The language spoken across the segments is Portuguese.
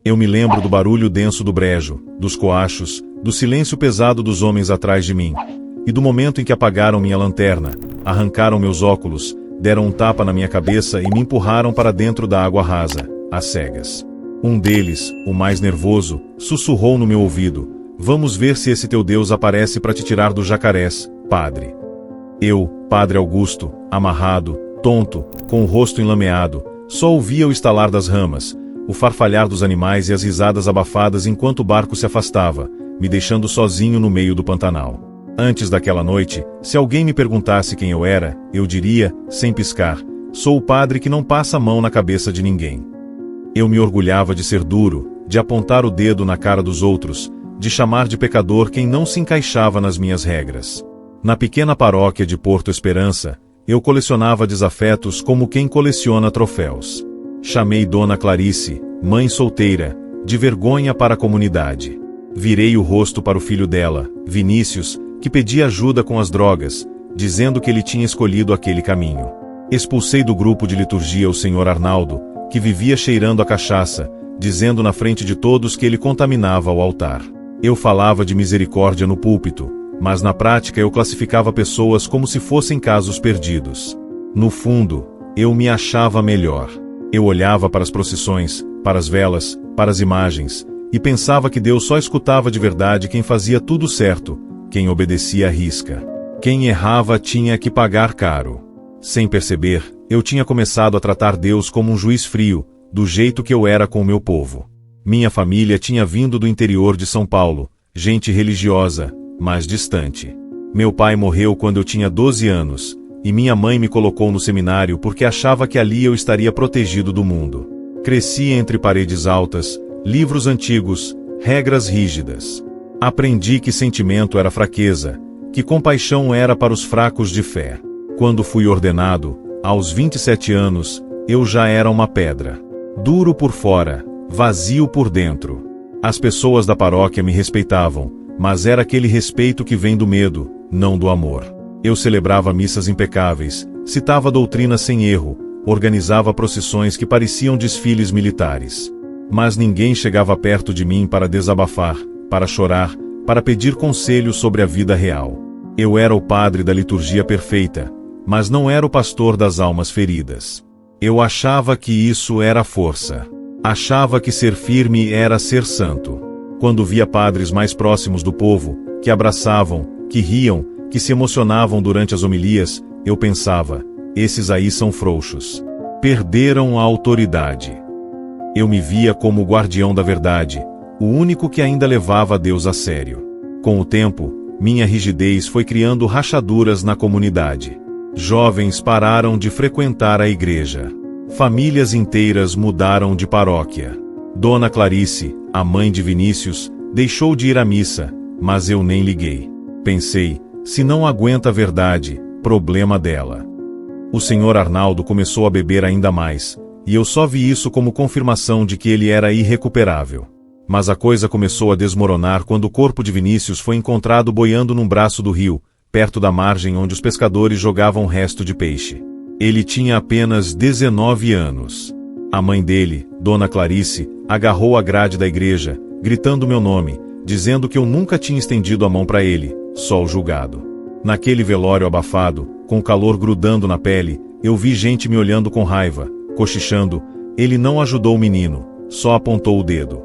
Eu me lembro do barulho denso do brejo, dos coachos, do silêncio pesado dos homens atrás de mim, e do momento em que apagaram minha lanterna, arrancaram meus óculos, deram um tapa na minha cabeça e me empurraram para dentro da água rasa, às cegas. Um deles, o mais nervoso, sussurrou no meu ouvido: "Vamos ver se esse teu Deus aparece para te tirar dos jacarés, padre." Eu, Padre Augusto, amarrado, tonto, com o rosto enlameado, só ouvia o estalar das ramas, o farfalhar dos animais e as risadas abafadas enquanto o barco se afastava, me deixando sozinho no meio do Pantanal. Antes daquela noite, se alguém me perguntasse quem eu era, eu diria, sem piscar: sou o padre que não passa a mão na cabeça de ninguém. Eu me orgulhava de ser duro, de apontar o dedo na cara dos outros, de chamar de pecador quem não se encaixava nas minhas regras. Na pequena paróquia de Porto Esperança, eu colecionava desafetos como quem coleciona troféus. Chamei Dona Clarice, mãe solteira, de vergonha para a comunidade. Virei o rosto para o filho dela, Vinícius, que pedia ajuda com as drogas, dizendo que ele tinha escolhido aquele caminho. Expulsei do grupo de liturgia o Sr. Arnaldo, que vivia cheirando a cachaça, dizendo na frente de todos que ele contaminava o altar. Eu falava de misericórdia no púlpito, mas na prática eu classificava pessoas como se fossem casos perdidos. No fundo, eu me achava melhor. Eu olhava para as procissões, para as velas, para as imagens, e pensava que Deus só escutava de verdade quem fazia tudo certo, quem obedecia à risca. Quem errava tinha que pagar caro. Sem perceber, eu tinha começado a tratar Deus como um juiz frio, do jeito que eu era com o meu povo. Minha família tinha vindo do interior de São Paulo, gente religiosa, mas distante. Meu pai morreu quando eu tinha 12 anos, e minha mãe me colocou no seminário porque achava que ali eu estaria protegido do mundo. Cresci entre paredes altas, livros antigos, regras rígidas. Aprendi que sentimento era fraqueza, que compaixão era para os fracos de fé. Quando fui ordenado, aos 27 anos, eu já era uma pedra. Duro por fora, vazio por dentro. As pessoas da paróquia me respeitavam, mas era aquele respeito que vem do medo, não do amor. Eu celebrava missas impecáveis, citava doutrina sem erro, organizava procissões que pareciam desfiles militares. Mas ninguém chegava perto de mim para desabafar, para chorar, para pedir conselho sobre a vida real. Eu era o padre da liturgia perfeita, mas não era o pastor das almas feridas. Eu achava que isso era força. Achava que ser firme era ser santo. Quando via padres mais próximos do povo, que abraçavam, que riam, que se emocionavam durante as homilias, eu pensava: esses aí são frouxos. Perderam a autoridade. Eu me via como o guardião da verdade, o único que ainda levava Deus a sério. Com o tempo, minha rigidez foi criando rachaduras na comunidade. Jovens pararam de frequentar a igreja. Famílias inteiras mudaram de paróquia. Dona Clarice, a mãe de Vinícius, deixou de ir à missa, mas eu nem liguei. Pensei: se não aguenta a verdade, problema dela. O Sr. Arnaldo começou a beber ainda mais, e eu só vi isso como confirmação de que ele era irrecuperável. Mas a coisa começou a desmoronar quando o corpo de Vinícius foi encontrado boiando num braço do rio, perto da margem onde os pescadores jogavam resto de peixe. Ele tinha apenas 19 anos. A mãe dele, Dona Clarice, agarrou a grade da igreja, gritando meu nome, dizendo que eu nunca tinha estendido a mão para ele, só o julgado. Naquele velório abafado, com o calor grudando na pele, eu vi gente me olhando com raiva, cochichando: ele não ajudou o menino, só apontou o dedo.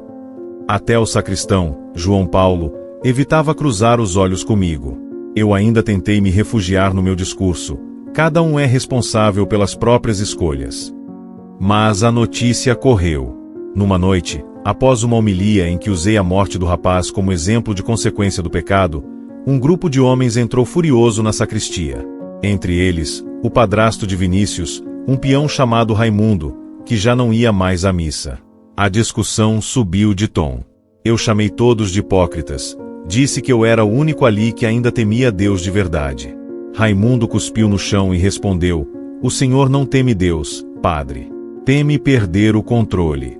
Até o sacristão, João Paulo, evitava cruzar os olhos comigo. Eu ainda tentei me refugiar no meu discurso: cada um é responsável pelas próprias escolhas. Mas a notícia correu. Numa noite, após uma homilia em que usei a morte do rapaz como exemplo de consequência do pecado, um grupo de homens entrou furioso na sacristia. Entre eles, o padrasto de Vinícius, um peão chamado Raimundo, que já não ia mais à missa. A discussão subiu de tom. Eu chamei todos de hipócritas. Disse que eu era o único ali que ainda temia Deus de verdade. Raimundo cuspiu no chão e respondeu: o senhor não teme Deus, padre. Teme perder o controle.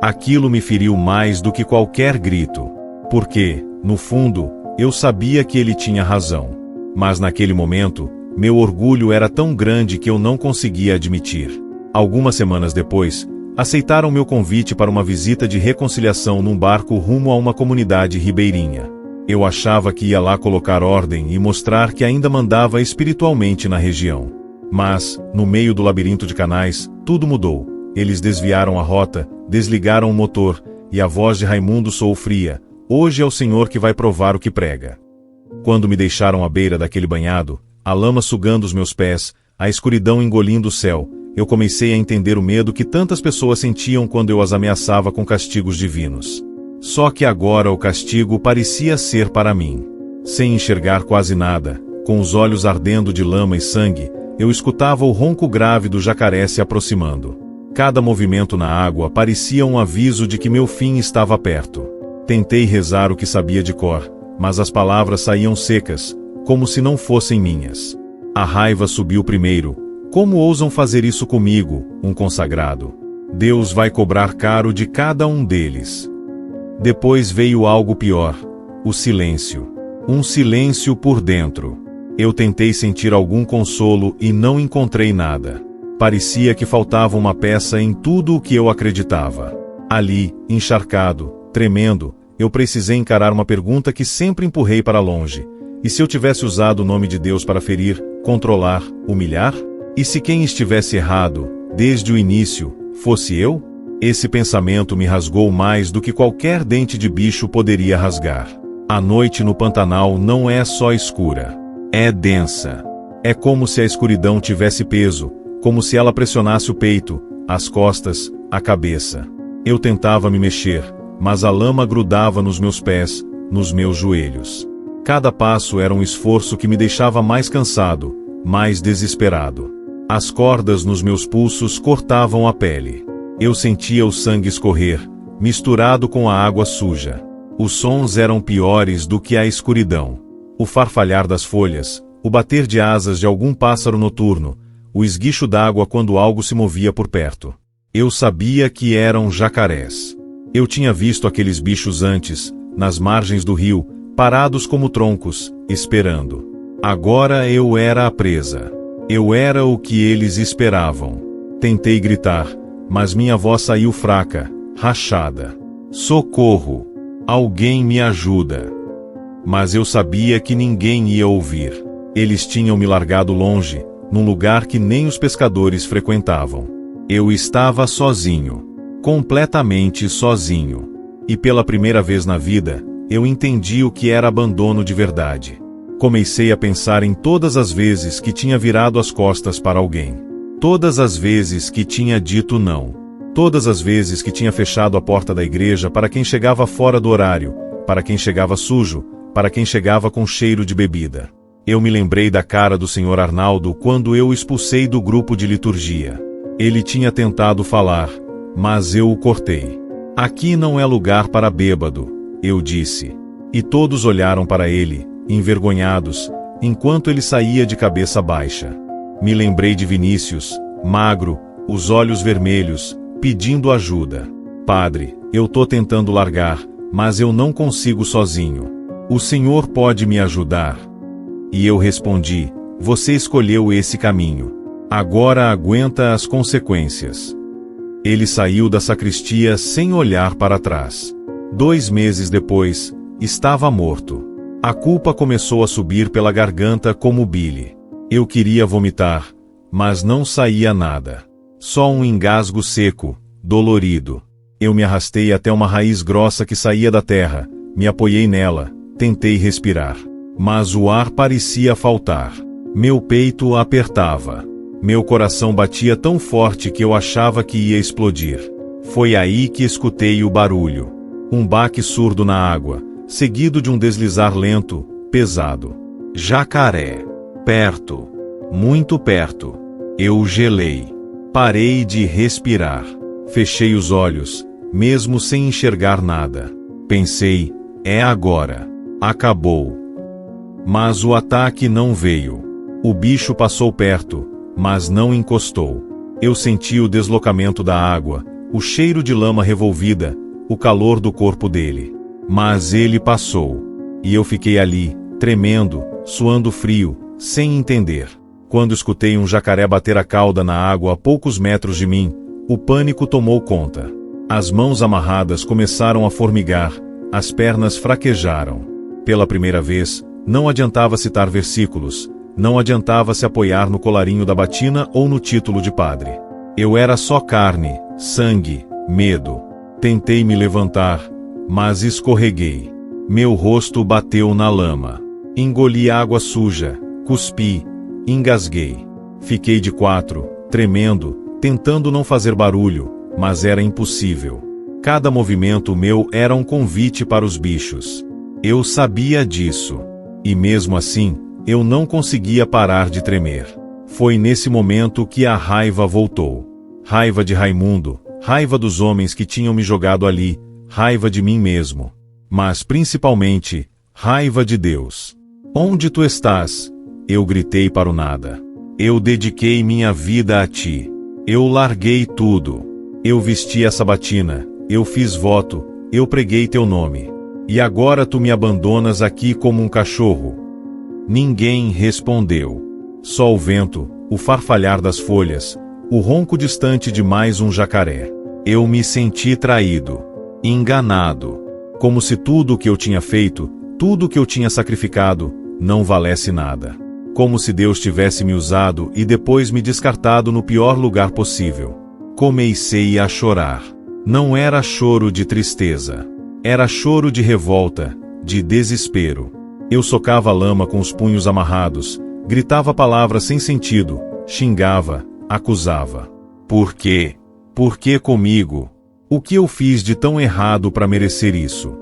Aquilo me feriu mais do que qualquer grito. Porque, no fundo, eu sabia que ele tinha razão. Mas naquele momento, meu orgulho era tão grande que eu não conseguia admitir. Algumas semanas depois, Aceitaram meu convite para uma visita de reconciliação num barco rumo a uma comunidade ribeirinha. Eu achava que ia lá colocar ordem e mostrar que ainda mandava espiritualmente na região. Mas, no meio do labirinto de canais, tudo mudou. Eles desviaram a rota, desligaram o motor, e a voz de Raimundo soou fria: "Hoje é o Senhor que vai provar o que prega." Quando me deixaram à beira daquele banhado, a lama sugando os meus pés, a escuridão engolindo o céu, eu comecei a entender o medo que tantas pessoas sentiam quando eu as ameaçava com castigos divinos. Só que agora o castigo parecia ser para mim. Sem enxergar quase nada, com os olhos ardendo de lama e sangue, eu escutava o ronco grave do jacaré se aproximando. Cada movimento na água parecia um aviso de que meu fim estava perto. Tentei rezar o que sabia de cor, mas as palavras saíam secas, como se não fossem minhas. A raiva subiu primeiro. Como ousam fazer isso comigo, um consagrado? Deus vai cobrar caro de cada um deles. Depois veio algo pior: o silêncio. Um silêncio por dentro. Eu tentei sentir algum consolo e não encontrei nada. Parecia que faltava uma peça em tudo o que eu acreditava. Ali, encharcado, tremendo, eu precisei encarar uma pergunta que sempre empurrei para longe. E se eu tivesse usado o nome de Deus para ferir, controlar, humilhar? E se quem estivesse errado, desde o início, fosse eu? Esse pensamento me rasgou mais do que qualquer dente de bicho poderia rasgar. A noite no Pantanal não é só escura. É densa. É como se a escuridão tivesse peso, como se ela pressionasse o peito, as costas, a cabeça. Eu tentava me mexer, mas a lama grudava nos meus pés, nos meus joelhos. Cada passo era um esforço que me deixava mais cansado, mais desesperado. As cordas nos meus pulsos cortavam a pele. Eu sentia o sangue escorrer, misturado com a água suja. Os sons eram piores do que a escuridão. O farfalhar das folhas, o bater de asas de algum pássaro noturno, o esguicho d'água quando algo se movia por perto. Eu sabia que eram jacarés. Eu tinha visto aqueles bichos antes, nas margens do rio, parados como troncos, esperando. Agora eu era a presa. Eu era o que eles esperavam. Tentei gritar, mas minha voz saiu fraca, rachada. "Socorro! Alguém me ajuda!" Mas eu sabia que ninguém ia ouvir. Eles tinham me largado longe, num lugar que nem os pescadores frequentavam. Eu estava sozinho. Completamente sozinho. E pela primeira vez na vida, eu entendi o que era abandono de verdade. Comecei a pensar em todas as vezes que tinha virado as costas para alguém. Todas as vezes que tinha dito não. Todas as vezes que tinha fechado a porta da igreja para quem chegava fora do horário, para quem chegava sujo, para quem chegava com cheiro de bebida. Eu me lembrei da cara do Sr. Arnaldo quando eu o expulsei do grupo de liturgia. Ele tinha tentado falar, mas eu o cortei. "Aqui não é lugar para bêbado", eu disse. E todos olharam para ele, envergonhados, enquanto ele saía de cabeça baixa. Me lembrei de Vinícius, magro, os olhos vermelhos, pedindo ajuda. "Padre, eu tô tentando largar, mas eu não consigo sozinho. O senhor pode me ajudar?" E eu respondi: "Você escolheu esse caminho. Agora aguenta as consequências." Ele saiu da sacristia sem olhar para trás. 2 meses depois, estava morto. A culpa começou a subir pela garganta como bile. Eu queria vomitar, mas não saía nada. Só um engasgo seco, dolorido. Eu me arrastei até uma raiz grossa que saía da terra, me apoiei nela, tentei respirar. Mas o ar parecia faltar. Meu peito apertava. Meu coração batia tão forte que eu achava que ia explodir. Foi aí que escutei o barulho. Um baque surdo na água, seguido de um deslizar lento, pesado. Jacaré. Perto. Muito perto. Eu gelei. Parei de respirar. Fechei os olhos, mesmo sem enxergar nada. Pensei: é agora. Acabou. Mas o ataque não veio. O bicho passou perto, mas não encostou. Eu senti o deslocamento da água, o cheiro de lama revolvida, o calor do corpo dele. Mas ele passou. E eu fiquei ali, tremendo, suando frio, sem entender. Quando escutei um jacaré bater a cauda na água a poucos metros de mim, O pânico tomou conta. As mãos amarradas começaram a formigar, as pernas fraquejaram. Pela primeira vez, não adiantava citar versículos, não adiantava se apoiar no colarinho da batina ou no título de padre. Eu era só carne, sangue, medo. Tentei me levantar, mas escorreguei. Meu rosto bateu na lama. Engoli água suja, cuspi, engasguei. Fiquei de quatro, tremendo, tentando não fazer barulho, mas era impossível. Cada movimento meu era um convite para os bichos. Eu sabia disso. E mesmo assim, eu não conseguia parar de tremer. Foi nesse momento que a raiva voltou. Raiva de Raimundo, raiva dos homens que tinham me jogado ali, raiva de mim mesmo. Mas principalmente, raiva de Deus. Onde tu estás? Eu gritei para o nada. Eu dediquei minha vida a ti. Eu larguei tudo. Eu vesti essa batina, eu fiz voto, eu preguei teu nome. E agora tu me abandonas aqui como um cachorro. Ninguém respondeu. Só o vento, o farfalhar das folhas, o ronco distante de mais um jacaré. Eu me senti traído, enganado, como se tudo o que eu tinha feito, tudo o que eu tinha sacrificado, não valesse nada. Como se Deus tivesse me usado e depois me descartado no pior lugar possível. Comecei a chorar. Não era choro de tristeza. Era choro de revolta, de desespero. Eu socava a lama com os punhos amarrados, gritava palavras sem sentido, xingava, acusava. Por quê? Por que comigo? O que eu fiz de tão errado para merecer isso?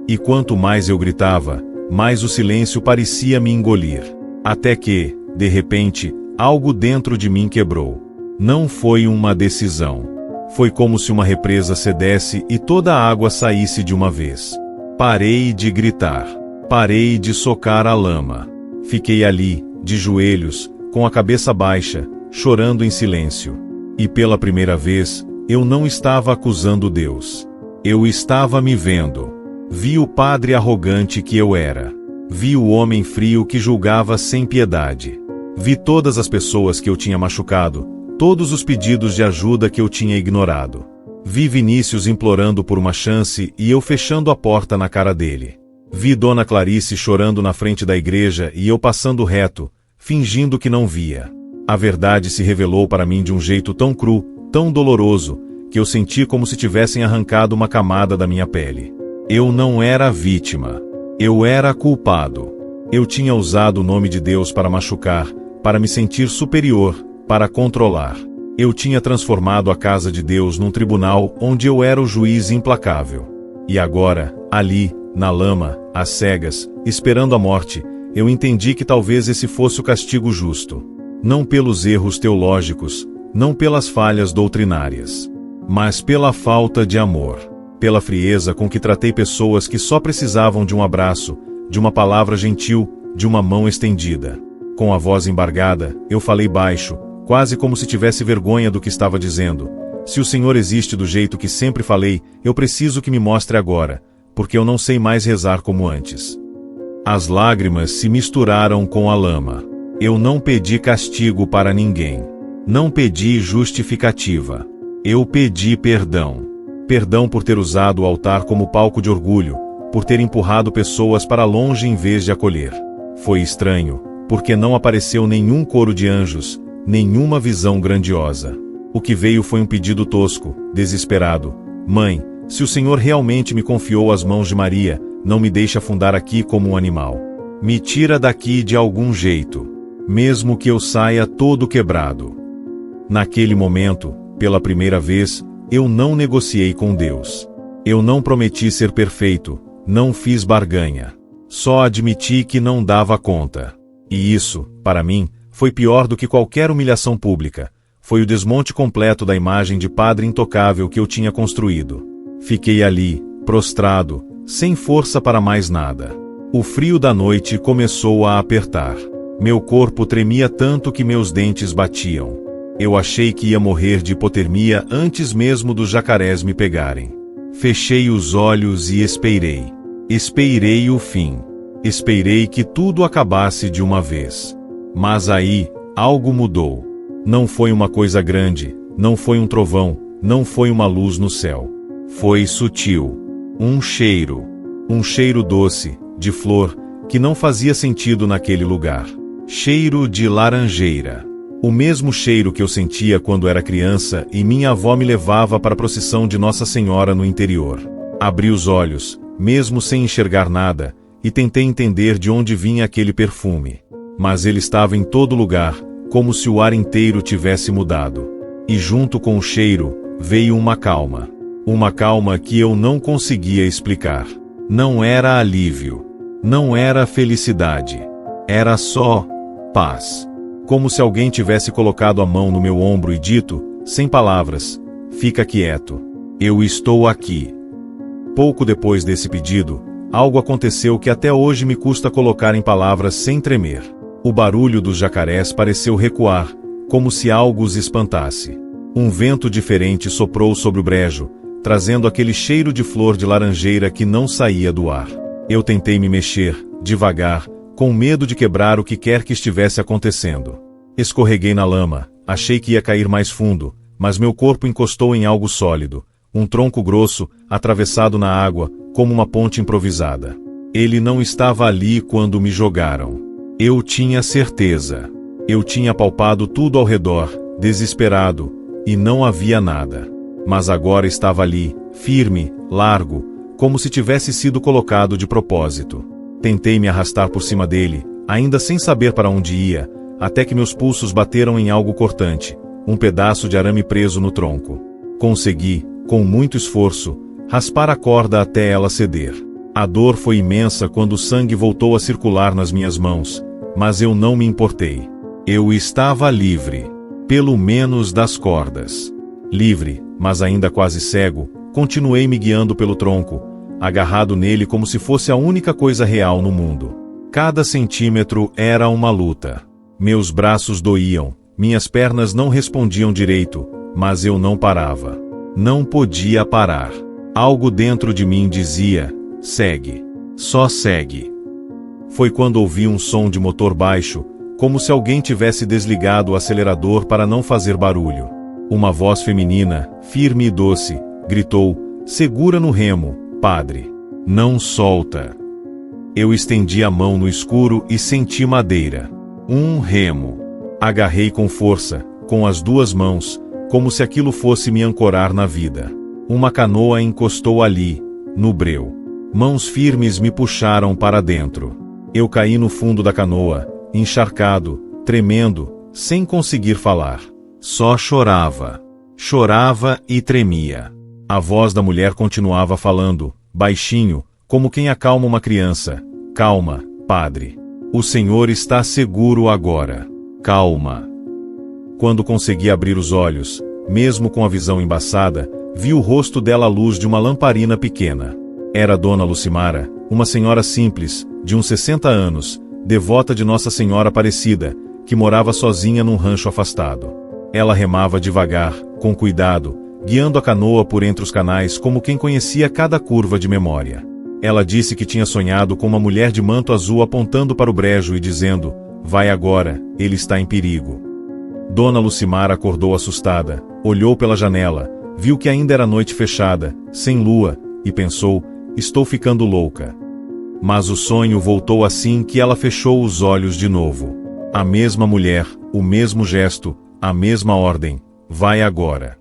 E quanto mais eu gritava, mais o silêncio parecia me engolir. Até que, de repente, algo dentro de mim quebrou. Não foi uma decisão. Foi como se uma represa cedesse e toda a água saísse de uma vez. Parei de gritar. Parei de socar a lama. Fiquei ali, de joelhos, com a cabeça baixa, chorando em silêncio. E pela primeira vez, eu não estava acusando Deus. Eu estava me vendo. Vi o padre arrogante que eu era. Vi o homem frio que julgava sem piedade. Vi todas as pessoas que eu tinha machucado, todos os pedidos de ajuda que eu tinha ignorado. Vi Vinícius implorando por uma chance e eu fechando a porta na cara dele. Vi Dona Clarice chorando na frente da igreja e eu passando reto, fingindo que não via. A verdade se revelou para mim de um jeito tão cru, tão doloroso, que eu senti como se tivessem arrancado uma camada da minha pele. Eu não era vítima. Eu era culpado. Eu tinha usado o nome de Deus para machucar, para me sentir superior, para controlar. Eu tinha transformado a casa de Deus num tribunal onde eu era o juiz implacável. E agora, ali, na lama, às cegas, esperando a morte, eu entendi que talvez esse fosse o castigo justo. Não pelos erros teológicos, não pelas falhas doutrinárias, mas pela falta de amor, pela frieza com que tratei pessoas que só precisavam de um abraço, de uma palavra gentil, de uma mão estendida. Com a voz embargada, eu falei baixo, quase como se tivesse vergonha do que estava dizendo. Se o Senhor existe do jeito que sempre falei, eu preciso que me mostre agora, porque eu não sei mais rezar como antes. As lágrimas se misturaram com a lama. Eu não pedi castigo para ninguém. Não pedi justificativa. Eu pedi perdão. Perdão por ter usado o altar como palco de orgulho, por ter empurrado pessoas para longe em vez de acolher. Foi estranho, porque não apareceu nenhum coro de anjos, nenhuma visão grandiosa. O que veio foi um pedido tosco, desesperado. Mãe, se o Senhor realmente me confiou às mãos de Maria, não me deixe afundar aqui como um animal. Me tira daqui de algum jeito, mesmo que eu saia todo quebrado. Naquele momento, pela primeira vez, eu não negociei com Deus. Eu não prometi ser perfeito, não fiz barganha. Só admiti que não dava conta. E isso, para mim, foi pior do que qualquer humilhação pública. Foi o desmonte completo da imagem de padre intocável que eu tinha construído. Fiquei ali, prostrado, sem força para mais nada. O frio da noite começou a apertar. Meu corpo tremia tanto que meus dentes batiam. Eu achei que ia morrer de hipotermia antes mesmo dos jacarés me pegarem. Fechei os olhos e esperei. Esperei o fim. Esperei que tudo acabasse de uma vez. Mas aí, algo mudou. Não foi uma coisa grande, Não foi um trovão, não foi uma luz no céu. Foi sutil. Um cheiro doce, de flor, que não fazia sentido naquele lugar. Cheiro de laranjeira. O mesmo cheiro que eu sentia quando era criança e minha avó me levava para a procissão de Nossa Senhora no interior. Abri os olhos, mesmo sem enxergar nada, e tentei entender de onde vinha aquele perfume. Mas ele estava em todo lugar, como se o ar inteiro tivesse mudado. E junto com o cheiro, veio uma calma. Uma calma que eu não conseguia explicar. Não era alívio. Não era felicidade. Era só paz. Como se alguém tivesse colocado a mão no meu ombro e dito, sem palavras, fica quieto. Eu estou aqui. Pouco depois desse pedido, algo aconteceu que até hoje me custa colocar em palavras sem tremer. O barulho dos jacarés pareceu recuar, como se algo os espantasse. Um vento diferente soprou sobre o brejo, trazendo aquele cheiro de flor de laranjeira que não saía do ar. Eu tentei me mexer, devagar, com medo de quebrar o que quer que estivesse acontecendo. Escorreguei na lama, achei que ia cair mais fundo, mas meu corpo encostou em algo sólido, um tronco grosso, atravessado na água, como uma ponte improvisada. Ele não estava ali quando me jogaram. Eu tinha certeza. Eu tinha palpado tudo ao redor, desesperado, e não havia nada. Mas agora estava ali, firme, largo, como se tivesse sido colocado de propósito. Tentei me arrastar por cima dele, ainda sem saber para onde ia, até que meus pulsos bateram em algo cortante, um pedaço de arame preso no tronco. Consegui, com muito esforço, raspar a corda até ela ceder. A dor foi imensa quando o sangue voltou a circular nas minhas mãos, mas eu não me importei. Eu estava livre, pelo menos das cordas. Livre, mas ainda quase cego, continuei me guiando pelo tronco, agarrado nele como se fosse a única coisa real no mundo. Cada centímetro era uma luta. Meus braços doíam, minhas pernas não respondiam direito, mas eu não parava. Não podia parar. Algo dentro de mim dizia, segue. Só segue. Foi quando ouvi um som de motor baixo, como se alguém tivesse desligado o acelerador para não fazer barulho. Uma voz feminina, firme e doce, gritou, segura no remo, padre. Não solta. Eu estendi a mão no escuro e senti madeira. Um remo. Agarrei com força, com as duas mãos, como se aquilo fosse me ancorar na vida. Uma canoa encostou ali, no breu. Mãos firmes me puxaram para dentro. Eu caí no fundo da canoa, encharcado, tremendo, sem conseguir falar. Só chorava. Chorava e tremia. A voz da mulher continuava falando, baixinho, como quem acalma uma criança. Calma, padre. O Senhor está seguro agora. Calma. Quando consegui abrir os olhos, mesmo com a visão embaçada, vi o rosto dela à luz de uma lamparina pequena. Era Dona Lucimara, uma senhora simples, de uns 60 anos, devota de Nossa Senhora Aparecida, que morava sozinha num rancho afastado. Ela remava devagar, com cuidado, guiando a canoa por entre os canais como quem conhecia cada curva de memória. Ela disse que tinha sonhado com uma mulher de manto azul apontando para o brejo e dizendo, vai agora, ele está em perigo. Dona Lucimara acordou assustada, olhou pela janela, viu que ainda era noite fechada, sem lua, e pensou, estou ficando louca. Mas o sonho voltou assim que ela fechou os olhos de novo. A mesma mulher, o mesmo gesto, a mesma ordem, vai agora.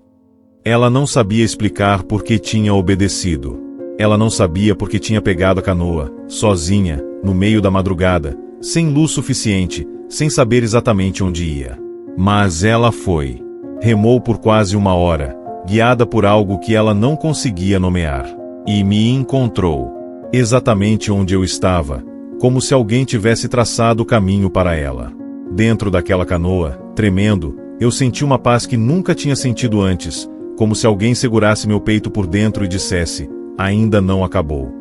Ela não sabia explicar por que tinha obedecido. Ela não sabia por que tinha pegado a canoa, sozinha, no meio da madrugada, sem luz suficiente, sem saber exatamente onde ia. Mas ela foi. Remou por quase uma hora, guiada por algo que ela não conseguia nomear. E me encontrou. Exatamente onde eu estava, como se alguém tivesse traçado o caminho para ela. Dentro daquela canoa, tremendo, eu senti uma paz que nunca tinha sentido antes, como se alguém segurasse meu peito por dentro e dissesse, ainda não acabou.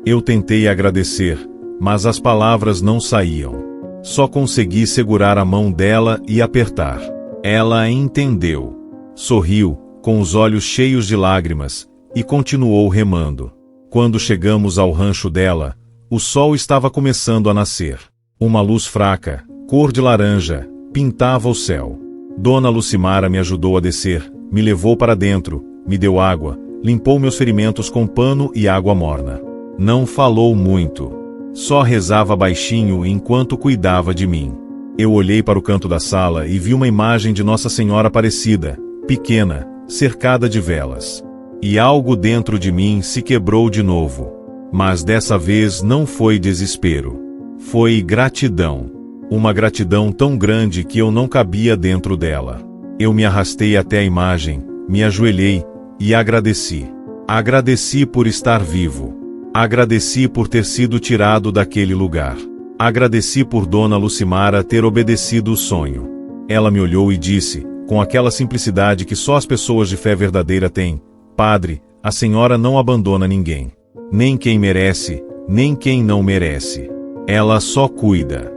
Eu tentei agradecer, mas as palavras não saíam. Só consegui segurar a mão dela e apertar. Ela entendeu. Sorriu, com os olhos cheios de lágrimas, e continuou remando. Quando chegamos ao rancho dela, o sol estava começando a nascer. Uma luz fraca, cor de laranja, pintava o céu. Dona Lucimara me ajudou a descer, me levou para dentro, me deu água, limpou meus ferimentos com pano e água morna. Não falou muito. Só rezava baixinho enquanto cuidava de mim. Eu olhei para o canto da sala e vi uma imagem de Nossa Senhora Aparecida, pequena, cercada de velas. E algo dentro de mim se quebrou de novo. Mas dessa vez não foi desespero. Foi gratidão. Uma gratidão tão grande que eu não cabia dentro dela. Eu me arrastei até a imagem, me ajoelhei e agradeci. Agradeci por estar vivo. Agradeci por ter sido tirado daquele lugar. Agradeci por Dona Lucimara ter obedecido o sonho. Ela me olhou e disse, com aquela simplicidade que só as pessoas de fé verdadeira têm: Padre, a senhora não abandona ninguém. Nem quem merece, nem quem não merece. Ela só cuida.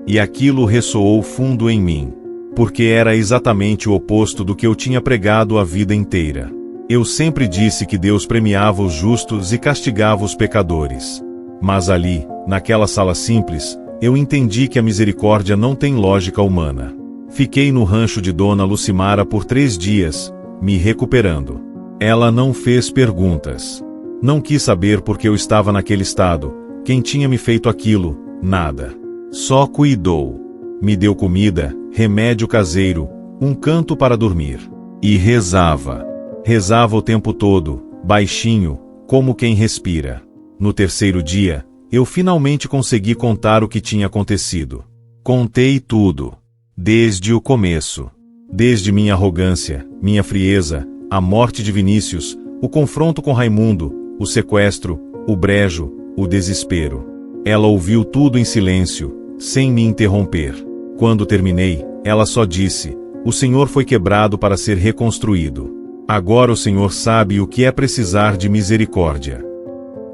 E aquilo ressoou fundo em mim. Porque era exatamente o oposto do que eu tinha pregado a vida inteira. Eu sempre disse que Deus premiava os justos e castigava os pecadores. Mas ali, naquela sala simples, eu entendi que a misericórdia não tem lógica humana. Fiquei no rancho de Dona Lucimara por 3 dias, me recuperando. Ela não fez perguntas. Não quis saber por que eu estava naquele estado, quem tinha me feito aquilo, nada. Só cuidou. Me deu comida, remédio caseiro, um canto para dormir. E rezava. Rezava o tempo todo, baixinho, como quem respira. No 3º dia, eu finalmente consegui contar o que tinha acontecido. Contei tudo. Desde o começo. Desde minha arrogância, minha frieza, a morte de Vinícius, o confronto com Raimundo, o sequestro, o brejo, o desespero. Ela ouviu tudo em silêncio, sem me interromper. Quando terminei, ela só disse: o Senhor foi quebrado para ser reconstruído. Agora o Senhor sabe o que é precisar de misericórdia.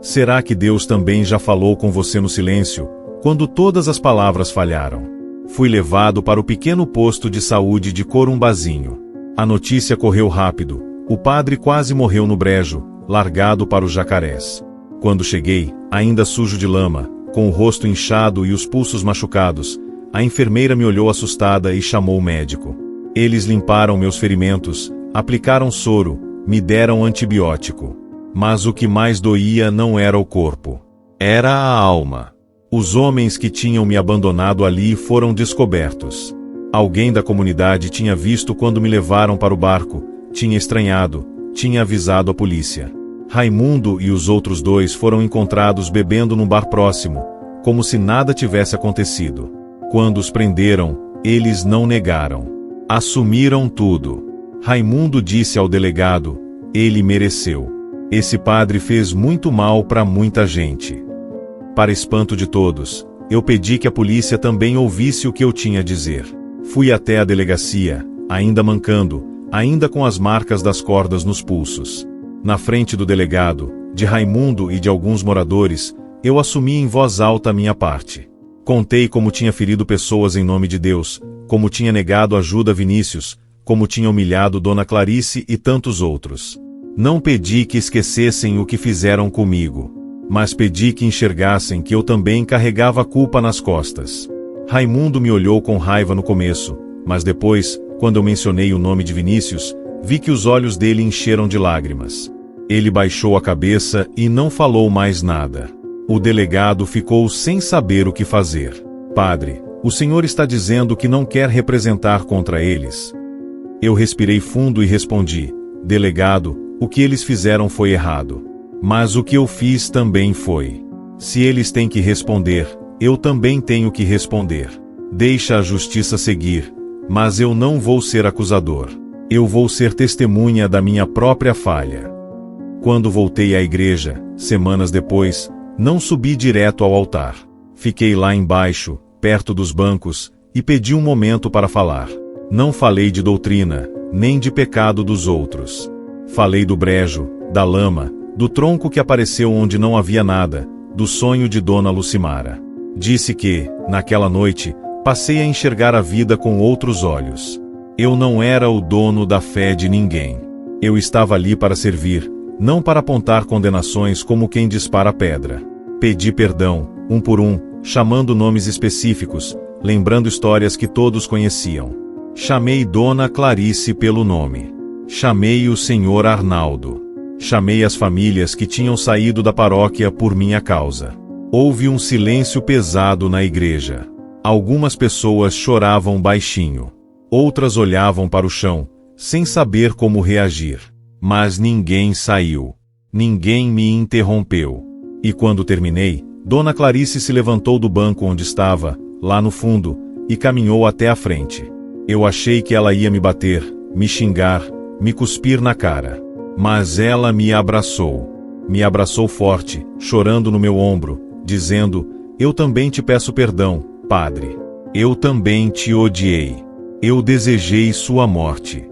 Será que Deus também já falou com você no silêncio, quando todas as palavras falharam? Fui levado para o pequeno posto de saúde de Corumbazinho. A notícia correu rápido. O padre quase morreu no brejo, largado para os jacarés. Quando cheguei, ainda sujo de lama, com o rosto inchado e os pulsos machucados, a enfermeira me olhou assustada e chamou o médico. Eles limparam meus ferimentos, aplicaram soro, me deram antibiótico. Mas o que mais doía não era o corpo. Era a alma. Os homens que tinham me abandonado ali foram descobertos. Alguém da comunidade tinha visto quando me levaram para o barco, tinha estranhado, tinha avisado a polícia. Raimundo e os outros 2 foram encontrados bebendo num bar próximo, como se nada tivesse acontecido. Quando os prenderam, eles não negaram. Assumiram tudo. Raimundo disse ao delegado: ele mereceu. Esse padre fez muito mal para muita gente. Para espanto de todos, eu pedi que a polícia também ouvisse o que eu tinha a dizer. Fui até a delegacia, ainda mancando, ainda com as marcas das cordas nos pulsos. Na frente do delegado, de Raimundo e de alguns moradores, eu assumi em voz alta a minha parte. Contei como tinha ferido pessoas em nome de Deus, como tinha negado ajuda a Vinícius, como tinha humilhado Dona Clarice e tantos outros. Não pedi que esquecessem o que fizeram comigo, mas pedi que enxergassem que eu também carregava a culpa nas costas. Raimundo me olhou com raiva no começo, mas depois, quando eu mencionei o nome de Vinícius, vi que os olhos dele encheram de lágrimas. Ele baixou a cabeça e não falou mais nada. O delegado ficou sem saber o que fazer. Padre, o senhor está dizendo que não quer representar contra eles? Eu respirei fundo e respondi: delegado, o que eles fizeram foi errado. Mas o que eu fiz também foi. Se eles têm que responder, eu também tenho que responder. Deixa a justiça seguir, mas eu não vou ser acusador. Eu vou ser testemunha da minha própria falha. Quando voltei à igreja, semanas depois, não subi direto ao altar. Fiquei lá embaixo, perto dos bancos, e pedi um momento para falar. Não falei de doutrina, nem de pecado dos outros. Falei do brejo, da lama, do tronco que apareceu onde não havia nada, do sonho de Dona Lucimara. Disse que, naquela noite, passei a enxergar a vida com outros olhos. Eu não era o dono da fé de ninguém. Eu estava ali para servir, não para apontar condenações como quem dispara pedra. Pedi perdão, um por um, chamando nomes específicos, lembrando histórias que todos conheciam. Chamei Dona Clarice pelo nome. Chamei o Sr. Arnaldo. Chamei as famílias que tinham saído da paróquia por minha causa. Houve um silêncio pesado na igreja. Algumas pessoas choravam baixinho. Outras olhavam para o chão, sem saber como reagir. Mas ninguém saiu. Ninguém me interrompeu. E quando terminei, Dona Clarice se levantou do banco onde estava, lá no fundo, e caminhou até a frente. Eu achei que ela ia me bater, me xingar, me cuspir na cara. Mas ela me abraçou. Me abraçou forte, chorando no meu ombro, dizendo: eu também te peço perdão, padre. Eu também te odiei. Eu desejei sua morte.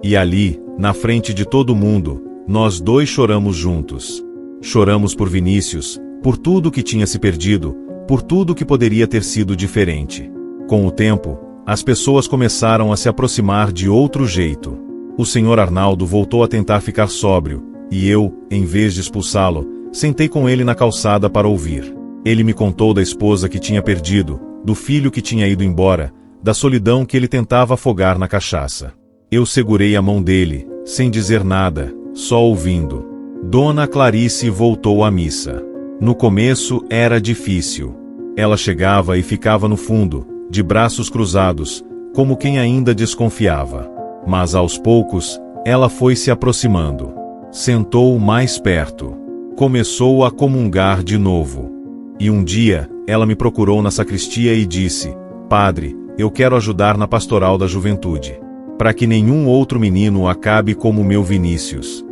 E ali, na frente de todo mundo, nós dois choramos juntos. Choramos por Vinícius, por tudo que tinha se perdido, por tudo que poderia ter sido diferente. Com o tempo, as pessoas começaram a se aproximar de outro jeito. O Sr. Arnaldo voltou a tentar ficar sóbrio, e eu, em vez de expulsá-lo, sentei com ele na calçada para ouvir. Ele me contou da esposa que tinha perdido, do filho que tinha ido embora, da solidão que ele tentava afogar na cachaça. Eu segurei a mão dele, sem dizer nada, só ouvindo. Dona Clarice voltou à missa. No começo era difícil. Ela chegava e ficava no fundo, de braços cruzados, como quem ainda desconfiava. Mas aos poucos, ela foi se aproximando. Sentou mais perto. Começou a comungar de novo. E um dia, ela me procurou na sacristia e disse: padre, eu quero ajudar na pastoral da juventude, para que nenhum outro menino acabe como meu Vinícius.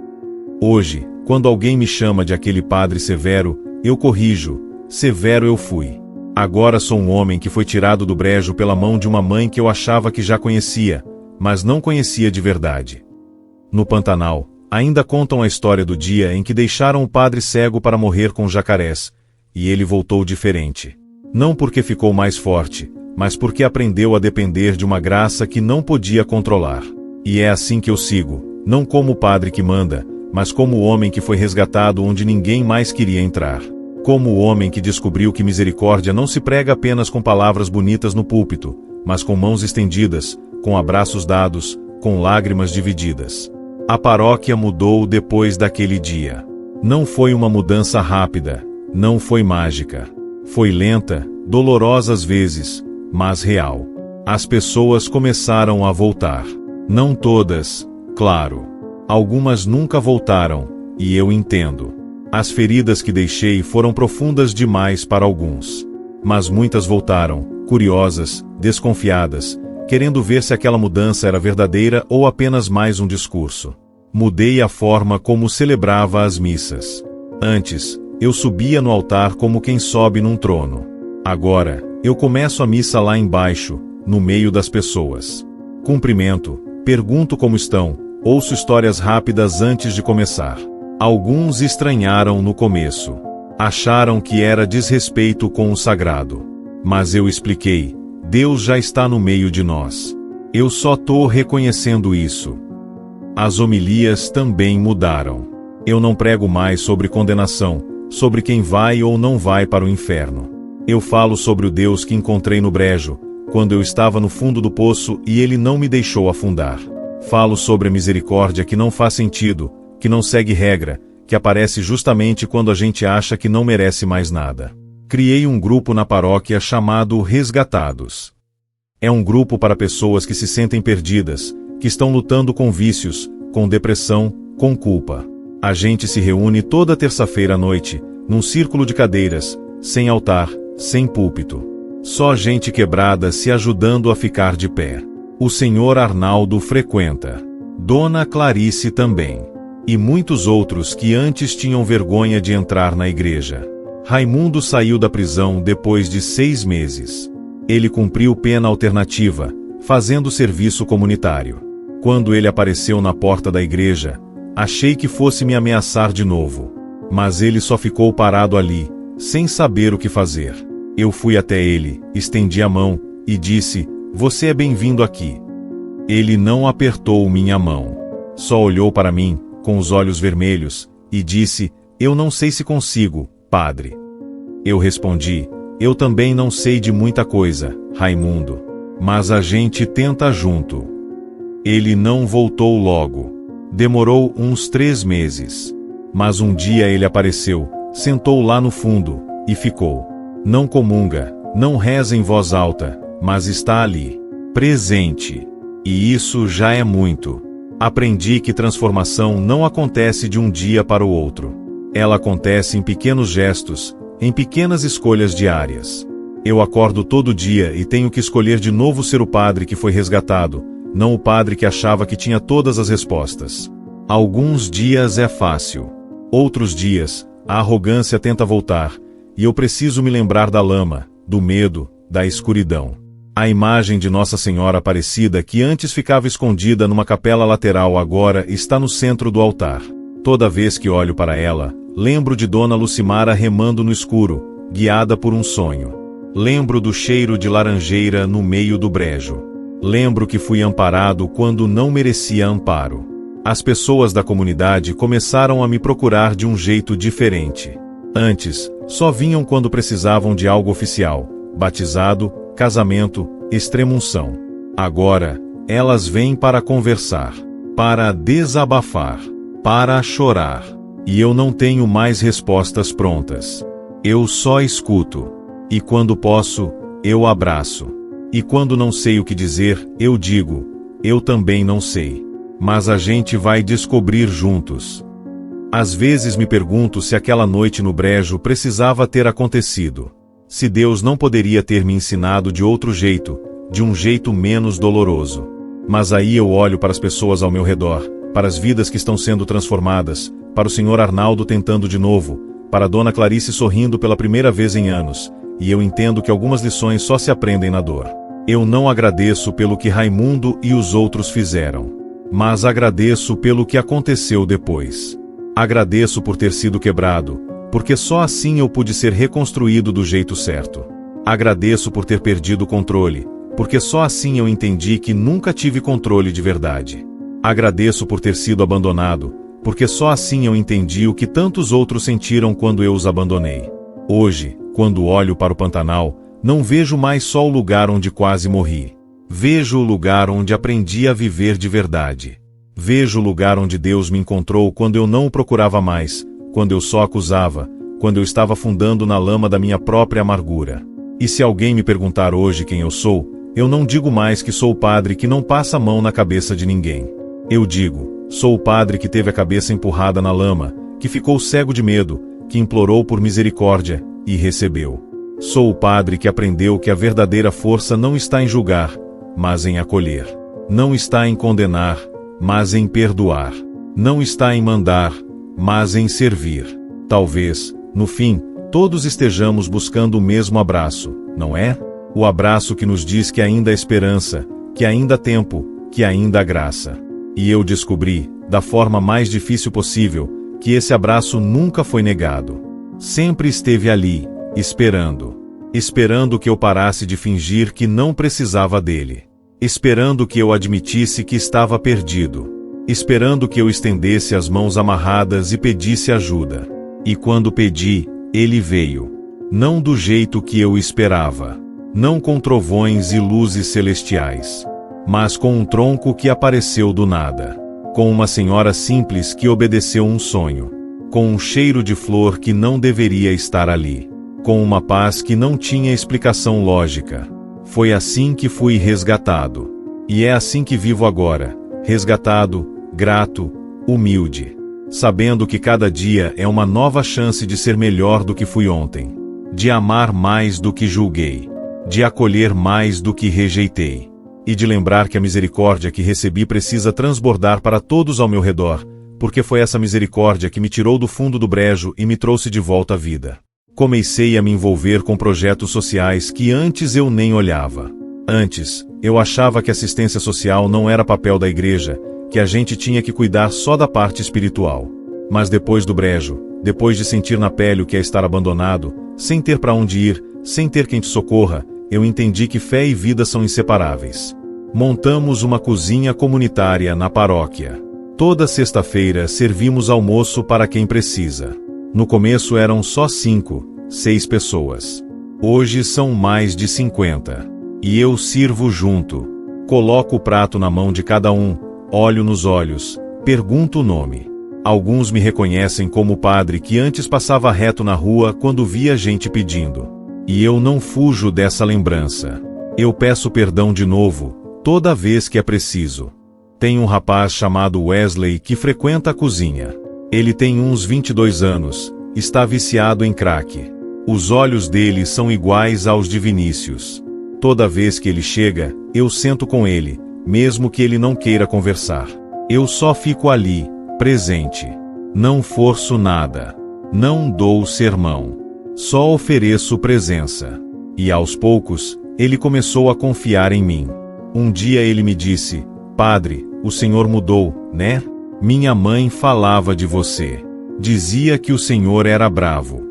Hoje, quando alguém me chama de aquele padre severo, eu corrijo: severo eu fui. Agora sou um homem que foi tirado do brejo pela mão de uma mãe que eu achava que já conhecia, mas não conhecia de verdade. No Pantanal, ainda contam a história do dia em que deixaram o padre cego para morrer com jacarés, e ele voltou diferente. Não porque ficou mais forte, mas porque aprendeu a depender de uma graça que não podia controlar. E é assim que eu sigo, não como o padre que manda, mas como o homem que foi resgatado onde ninguém mais queria entrar. Como o homem que descobriu que misericórdia não se prega apenas com palavras bonitas no púlpito, mas com mãos estendidas, com abraços dados, com lágrimas divididas. A paróquia mudou depois daquele dia. Não foi uma mudança rápida, não foi mágica. Foi lenta, dolorosa às vezes, mas real. As pessoas começaram a voltar. Não todas, claro. Algumas nunca voltaram, e eu entendo. As feridas que deixei foram profundas demais para alguns. Mas muitas voltaram, curiosas, desconfiadas, querendo ver se aquela mudança era verdadeira ou apenas mais um discurso. Mudei a forma como celebrava as missas. Antes, eu subia no altar como quem sobe num trono. Agora, eu começo a missa lá embaixo, no meio das pessoas. Cumprimento, pergunto como estão, ouço histórias rápidas antes de começar. Alguns estranharam no começo. Acharam que era desrespeito com o sagrado. Mas eu expliquei: Deus já está no meio de nós. Eu só tô reconhecendo isso. As homilias também mudaram. Eu não prego mais sobre condenação, sobre quem vai ou não vai para o inferno. Eu falo sobre o Deus que encontrei no brejo, quando eu estava no fundo do poço e ele não me deixou afundar. Falo sobre a misericórdia que não faz sentido, que não segue regra, que aparece justamente quando a gente acha que não merece mais nada. Criei um grupo na paróquia chamado Resgatados. É um grupo para pessoas que se sentem perdidas, que estão lutando com vícios, com depressão, com culpa. A gente se reúne toda terça-feira à noite, num círculo de cadeiras, sem altar, sem púlpito. Só gente quebrada se ajudando a ficar de pé. O Sr. Arnaldo frequenta. Dona Clarice também. E muitos outros que antes tinham vergonha de entrar na igreja. Raimundo saiu da prisão depois de 6 meses. Ele cumpriu pena alternativa, fazendo serviço comunitário. Quando ele apareceu na porta da igreja, achei que fosse me ameaçar de novo. Mas ele só ficou parado ali, sem saber o que fazer. Eu fui até ele, estendi a mão, e disse: "Você é bem-vindo aqui." Ele não apertou minha mão. Só olhou para mim, com os olhos vermelhos, e disse: "Eu não sei se consigo, padre." Eu respondi: "Eu também não sei de muita coisa, Raimundo. Mas a gente tenta junto." Ele não voltou logo. Demorou uns 3 meses. Mas um dia ele apareceu, sentou lá no fundo, e ficou. Não comunga, não reza em voz alta, mas está ali, presente. E isso já é muito. Aprendi que transformação não acontece de um dia para o outro. Ela acontece em pequenos gestos, em pequenas escolhas diárias. Eu acordo todo dia e tenho que escolher de novo ser o padre que foi resgatado, não o padre que achava que tinha todas as respostas. Alguns dias é fácil. Outros dias, a arrogância tenta voltar, e eu preciso me lembrar da lama, do medo, da escuridão. A imagem de Nossa Senhora Aparecida, que antes ficava escondida numa capela lateral, agora está no centro do altar. Toda vez que olho para ela, lembro de Dona Lucimara remando no escuro, guiada por um sonho. Lembro do cheiro de laranjeira no meio do brejo. Lembro que fui amparado quando não merecia amparo. As pessoas da comunidade começaram a me procurar de um jeito diferente. Antes, só vinham quando precisavam de algo oficial, batizado, casamento, extrema-unção. Agora, elas vêm para conversar, para desabafar, para chorar. E eu não tenho mais respostas prontas. Eu só escuto. E quando posso, eu abraço. E quando não sei o que dizer, eu digo, eu também não sei. Mas a gente vai descobrir juntos. Às vezes me pergunto se aquela noite no brejo precisava ter acontecido. Se Deus não poderia ter me ensinado de outro jeito, de um jeito menos doloroso. Mas aí eu olho para as pessoas ao meu redor, para as vidas que estão sendo transformadas, para o Sr. Arnaldo tentando de novo, para a Dona Clarice sorrindo pela primeira vez em anos, e eu entendo que algumas lições só se aprendem na dor. Eu não agradeço pelo que Raimundo e os outros fizeram, mas agradeço pelo que aconteceu depois. Agradeço por ter sido quebrado, porque só assim eu pude ser reconstruído do jeito certo. Agradeço por ter perdido o controle, porque só assim eu entendi que nunca tive controle de verdade. Agradeço por ter sido abandonado, porque só assim eu entendi o que tantos outros sentiram quando eu os abandonei. Hoje, quando olho para o Pantanal, não vejo mais só o lugar onde quase morri. Vejo o lugar onde aprendi a viver de verdade. Vejo o lugar onde Deus me encontrou quando eu não o procurava mais, quando eu só acusava, quando eu estava afundando na lama da minha própria amargura. E se alguém me perguntar hoje quem eu sou, eu não digo mais que sou o padre que não passa a mão na cabeça de ninguém. Eu digo, sou o padre que teve a cabeça empurrada na lama, que ficou cego de medo, que implorou por misericórdia, e recebeu. Sou o padre que aprendeu que a verdadeira força não está em julgar, mas em acolher. Não está em condenar, mas em perdoar. Não está em mandar, mas em servir. Talvez, no fim, todos estejamos buscando o mesmo abraço, não é? O abraço que nos diz que ainda há esperança, que ainda há tempo, que ainda há graça. E eu descobri, da forma mais difícil possível, que esse abraço nunca foi negado. Sempre esteve ali, esperando. Esperando que eu parasse de fingir que não precisava dele. Esperando que eu admitisse que estava perdido. Esperando que eu estendesse as mãos amarradas e pedisse ajuda. E quando pedi, ele veio. Não do jeito que eu esperava. Não com trovões e luzes celestiais. Mas com um tronco que apareceu do nada. Com uma senhora simples que obedeceu um sonho. Com um cheiro de flor que não deveria estar ali. Com uma paz que não tinha explicação lógica. Foi assim que fui resgatado. E é assim que vivo agora, resgatado, grato, humilde. Sabendo que cada dia é uma nova chance de ser melhor do que fui ontem. De amar mais do que julguei. De acolher mais do que rejeitei. E de lembrar que a misericórdia que recebi precisa transbordar para todos ao meu redor, porque foi essa misericórdia que me tirou do fundo do brejo e me trouxe de volta à vida. Comecei a me envolver com projetos sociais que antes eu nem olhava. Antes, eu achava que assistência social não era papel da igreja, que a gente tinha que cuidar só da parte espiritual. Mas depois do brejo, depois de sentir na pele o que é estar abandonado, sem ter para onde ir, sem ter quem te socorra, eu entendi que fé e vida são inseparáveis. Montamos uma cozinha comunitária na paróquia. Toda sexta-feira servimos almoço para quem precisa. No começo eram só 5, 6 pessoas. Hoje são mais de 50. E eu sirvo junto. Coloco o prato na mão de cada um, olho nos olhos, pergunto o nome. Alguns me reconhecem como o padre que antes passava reto na rua quando via gente pedindo. E eu não fujo dessa lembrança. Eu peço perdão de novo, toda vez que é preciso. Tem um rapaz chamado Wesley que frequenta a cozinha. Ele tem uns 22 anos, está viciado em crack. Os olhos dele são iguais aos de Vinícius. Toda vez que ele chega, eu sento com ele, mesmo que ele não queira conversar. Eu só fico ali, presente. Não forço nada. Não dou sermão. Só ofereço presença. E aos poucos, ele começou a confiar em mim. Um dia ele me disse: "Padre, o senhor mudou, né? Minha mãe falava de você. Dizia que o senhor era bravo."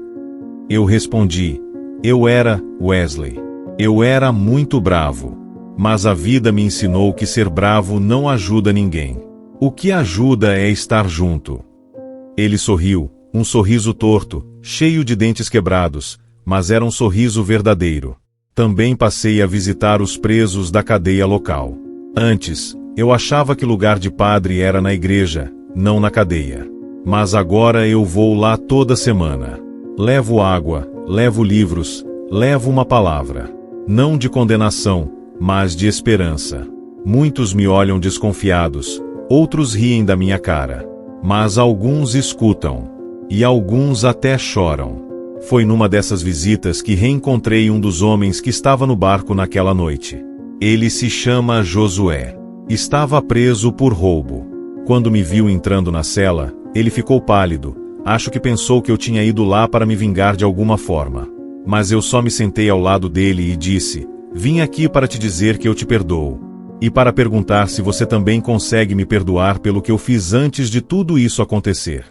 Eu respondi: "Eu era, Wesley. Eu era muito bravo. Mas a vida me ensinou que ser bravo não ajuda ninguém. O que ajuda é estar junto." Ele sorriu, um sorriso torto, cheio de dentes quebrados, mas era um sorriso verdadeiro. Também passei a visitar os presos da cadeia local. Antes, eu achava que lugar de padre era na igreja, não na cadeia. Mas agora eu vou lá toda semana. Levo água, levo livros, levo uma palavra. Não de condenação, mas de esperança. Muitos me olham desconfiados, outros riem da minha cara. Mas alguns escutam. E alguns até choram. Foi numa dessas visitas que reencontrei um dos homens que estava no barco naquela noite. Ele se chama Josué. Estava preso por roubo. Quando me viu entrando na cela, ele ficou pálido. Acho que pensou que eu tinha ido lá para me vingar de alguma forma. Mas eu só me sentei ao lado dele e disse: "Vim aqui para te dizer que eu te perdoo. E para perguntar se você também consegue me perdoar pelo que eu fiz antes de tudo isso acontecer."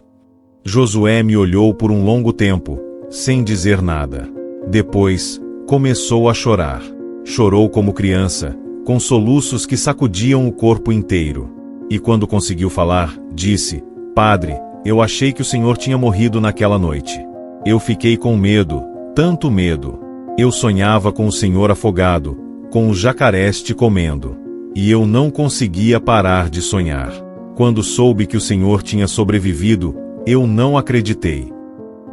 Josué me olhou por um longo tempo, sem dizer nada. Depois, começou a chorar. Chorou como criança, com soluços que sacudiam o corpo inteiro. E quando conseguiu falar, disse: "Padre, eu achei que o senhor tinha morrido naquela noite. Eu fiquei com medo, tanto medo. Eu sonhava com o senhor afogado, com os jacarés te comendo. E eu não conseguia parar de sonhar. Quando soube que o senhor tinha sobrevivido, eu não acreditei."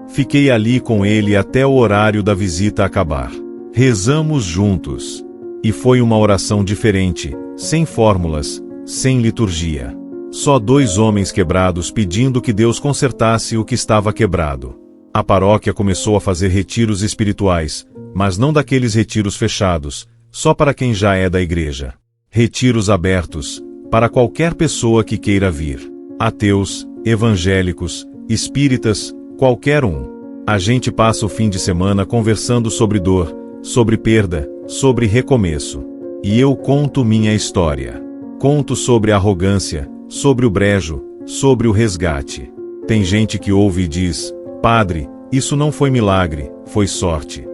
Fiquei ali com ele até o horário da visita acabar. Rezamos juntos. E foi uma oração diferente, sem fórmulas, sem liturgia. Só dois homens quebrados pedindo que Deus consertasse o que estava quebrado. A paróquia começou a fazer retiros espirituais, mas não daqueles retiros fechados, só para quem já é da igreja. Retiros abertos, para qualquer pessoa que queira vir. Ateus, evangélicos, espíritas, qualquer um. A gente passa o fim de semana conversando sobre dor, sobre perda, sobre recomeço. E eu conto minha história. Conto sobre a arrogância, sobre o brejo, sobre o resgate. Tem gente que ouve e diz: "Padre, isso não foi milagre, foi sorte."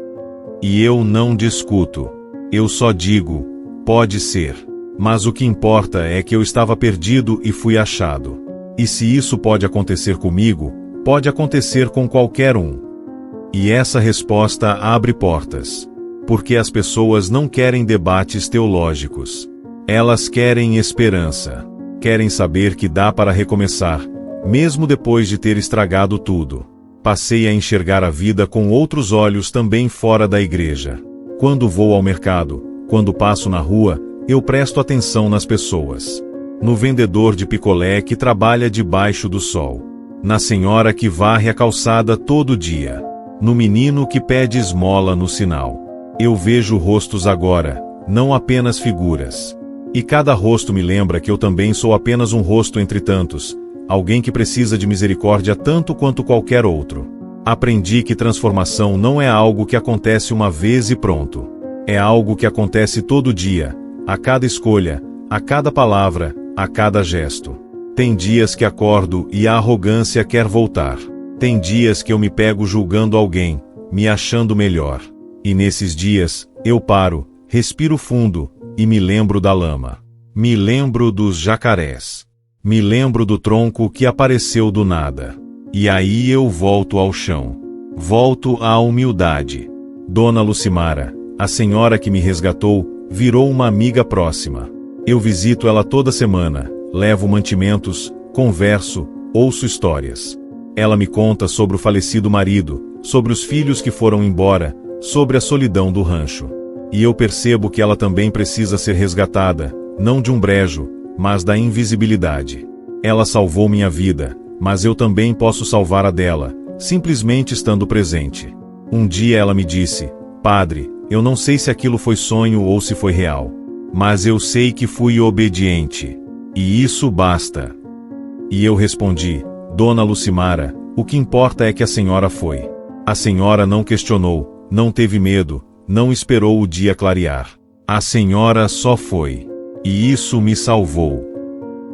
E eu não discuto. Eu só digo: pode ser. Mas o que importa é que eu estava perdido e fui achado. E se isso pode acontecer comigo, pode acontecer com qualquer um. E essa resposta abre portas. Porque as pessoas não querem debates teológicos. Elas querem esperança. Querem saber que dá para recomeçar, mesmo depois de ter estragado tudo. Passei a enxergar a vida com outros olhos também fora da igreja. Quando vou ao mercado, quando passo na rua, eu presto atenção nas pessoas. No vendedor de picolé que trabalha debaixo do sol. Na senhora que varre a calçada todo dia. No menino que pede esmola no sinal. Eu vejo rostos agora, não apenas figuras. E cada rosto me lembra que eu também sou apenas um rosto entre tantos, alguém que precisa de misericórdia tanto quanto qualquer outro. Aprendi que transformação não é algo que acontece uma vez e pronto. É algo que acontece todo dia, a cada escolha, a cada palavra, a cada gesto. Tem dias que acordo e a arrogância quer voltar. Tem dias que eu me pego julgando alguém, me achando melhor. E nesses dias, eu paro, respiro fundo, e me lembro da lama. Me lembro dos jacarés. Me lembro do tronco que apareceu do nada. E aí eu volto ao chão. Volto à humildade. Dona Lucimara, a senhora que me resgatou, virou uma amiga próxima. Eu visito ela toda semana, levo mantimentos, converso, ouço histórias. Ela me conta sobre o falecido marido, sobre os filhos que foram embora, sobre a solidão do rancho. E eu percebo que ela também precisa ser resgatada, não de um brejo, mas da invisibilidade. Ela salvou minha vida, mas eu também posso salvar a dela, simplesmente estando presente. Um dia ela me disse: "Padre, eu não sei se aquilo foi sonho ou se foi real. Mas eu sei que fui obediente. E isso basta." E eu respondi: "Dona Lucimara, o que importa é que a senhora foi." A senhora não questionou, não teve medo, não esperou o dia clarear. A senhora só foi. E isso me salvou.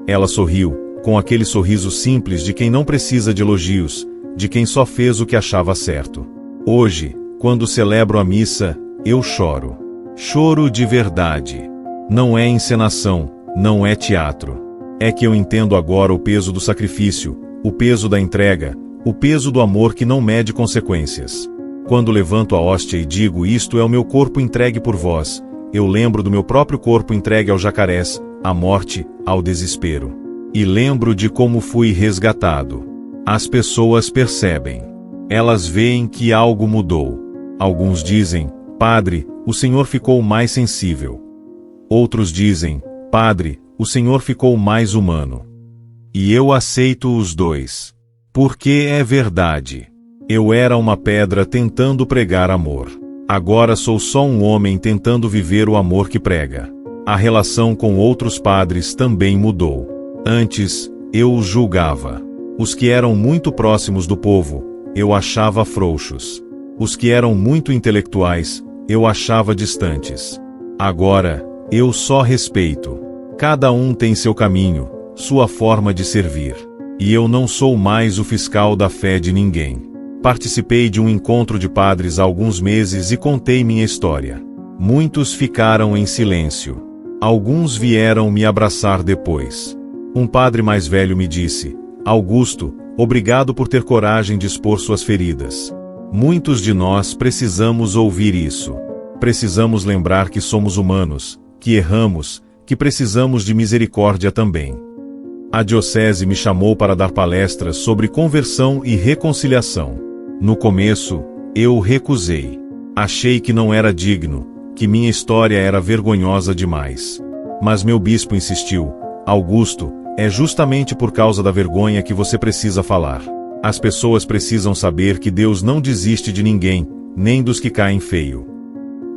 Ela sorriu, com aquele sorriso simples de quem não precisa de elogios, de quem só fez o que achava certo. Hoje, quando celebro a missa, eu choro. Choro de verdade. Não é encenação, não é teatro. É que eu entendo agora o peso do sacrifício, o peso da entrega, o peso do amor que não mede consequências. Quando levanto a hóstia e digo: "Isto é o meu corpo entregue por vós", eu lembro do meu próprio corpo entregue aos jacarés, à morte, ao desespero. E lembro de como fui resgatado. As pessoas percebem. Elas veem que algo mudou. Alguns dizem: "Padre, o senhor ficou mais sensível." Outros dizem: "Padre, o senhor ficou mais humano." E eu aceito os dois. Porque é verdade. Eu era uma pedra tentando pregar amor. Agora sou só um homem tentando viver o amor que prega. A relação com outros padres também mudou. Antes, eu os julgava. Os que eram muito próximos do povo, eu achava frouxos. Os que eram muito intelectuais, eu achava distantes. Agora, eu só respeito. Cada um tem seu caminho, sua forma de servir. E eu não sou mais o fiscal da fé de ninguém. Participei de um encontro de padres há alguns meses e contei minha história. Muitos ficaram em silêncio. Alguns vieram me abraçar depois. Um padre mais velho me disse: "Augusto, obrigado por ter coragem de expor suas feridas." Muitos de nós precisamos ouvir isso. Precisamos lembrar que somos humanos, que erramos, que precisamos de misericórdia também. A diocese me chamou para dar palestras sobre conversão e reconciliação. No começo, eu recusei. Achei que não era digno, que minha história era vergonhosa demais. Mas meu bispo insistiu: "Augusto, é justamente por causa da vergonha que você precisa falar. As pessoas precisam saber que Deus não desiste de ninguém, nem dos que caem feio."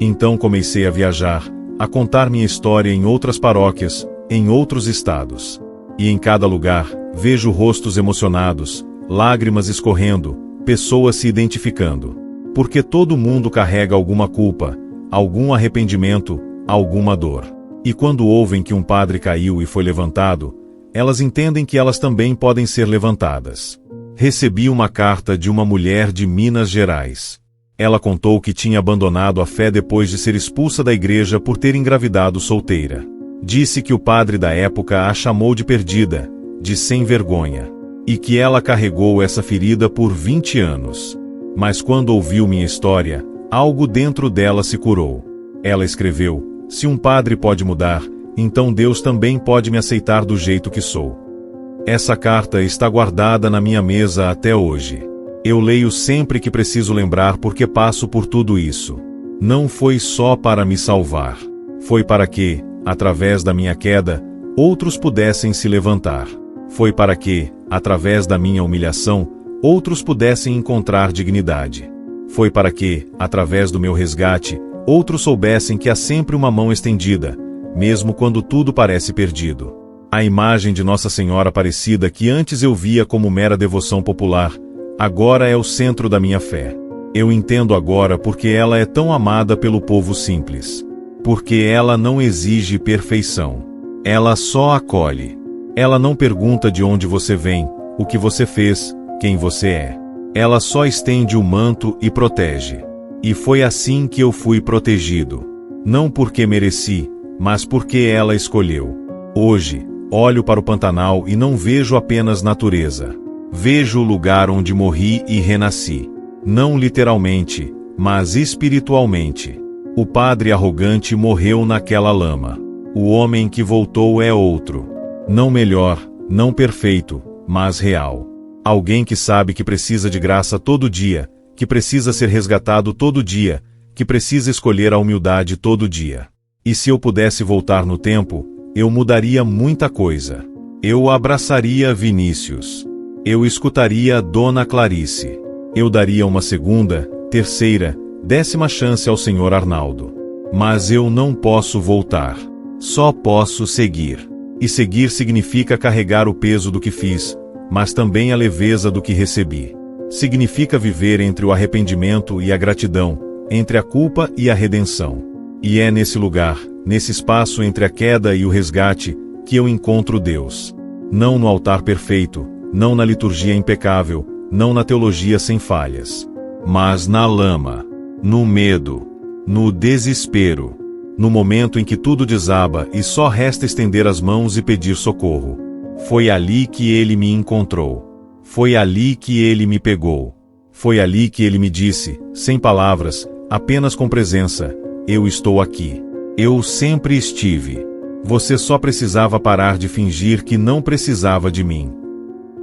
Então comecei a viajar, a contar minha história em outras paróquias, em outros estados. E em cada lugar, vejo rostos emocionados, lágrimas escorrendo, pessoas se identificando. Porque todo mundo carrega alguma culpa, algum arrependimento, alguma dor. E quando ouvem que um padre caiu e foi levantado, elas entendem que elas também podem ser levantadas. Recebi uma carta de uma mulher de Minas Gerais. Ela contou que tinha abandonado a fé depois de ser expulsa da igreja por ter engravidado solteira. Disse que o padre da época a chamou de perdida, de sem vergonha, e que ela carregou essa ferida por 20 anos. Mas quando ouviu minha história, algo dentro dela se curou. Ela escreveu: "Se um padre pode mudar, então Deus também pode me aceitar do jeito que sou." Essa carta está guardada na minha mesa até hoje. Eu leio sempre que preciso lembrar porque passo por tudo isso. Não foi só para me salvar. Foi para que, através da minha queda, outros pudessem se levantar. Foi para que, através da minha humilhação, outros pudessem encontrar dignidade. Foi para que, através do meu resgate, outros soubessem que há sempre uma mão estendida, mesmo quando tudo parece perdido. A imagem de Nossa Senhora Aparecida que antes eu via como mera devoção popular, agora é o centro da minha fé. Eu entendo agora porque ela é tão amada pelo povo simples. Porque ela não exige perfeição. Ela só acolhe. Ela não pergunta de onde você vem, o que você fez, quem você é. Ela só estende o manto e protege. E foi assim que eu fui protegido. Não porque mereci, mas porque ela escolheu. Hoje, olho para o Pantanal e não vejo apenas natureza. Vejo o lugar onde morri e renasci. Não literalmente, mas espiritualmente. O padre arrogante morreu naquela lama. O homem que voltou é outro. Não melhor, não perfeito, mas real. Alguém que sabe que precisa de graça todo dia, que precisa ser resgatado todo dia, que precisa escolher a humildade todo dia. E se eu pudesse voltar no tempo, eu mudaria muita coisa. Eu abraçaria Vinícius. Eu escutaria Dona Clarice. Eu daria uma segunda, terceira, 10ª chance ao Sr. Arnaldo. Mas eu não posso voltar. Só posso seguir. E seguir significa carregar o peso do que fiz, mas também a leveza do que recebi. Significa viver entre o arrependimento e a gratidão, entre a culpa e a redenção. E é nesse lugar, nesse espaço entre a queda e o resgate, que eu encontro Deus. Não no altar perfeito, não na liturgia impecável, não na teologia sem falhas. Mas na lama, no medo, no desespero, no momento em que tudo desaba e só resta estender as mãos e pedir socorro. Foi ali que ele me encontrou. Foi ali que ele me pegou. Foi ali que ele me disse, sem palavras, apenas com presença: eu estou aqui. Eu sempre estive. Você só precisava parar de fingir que não precisava de mim.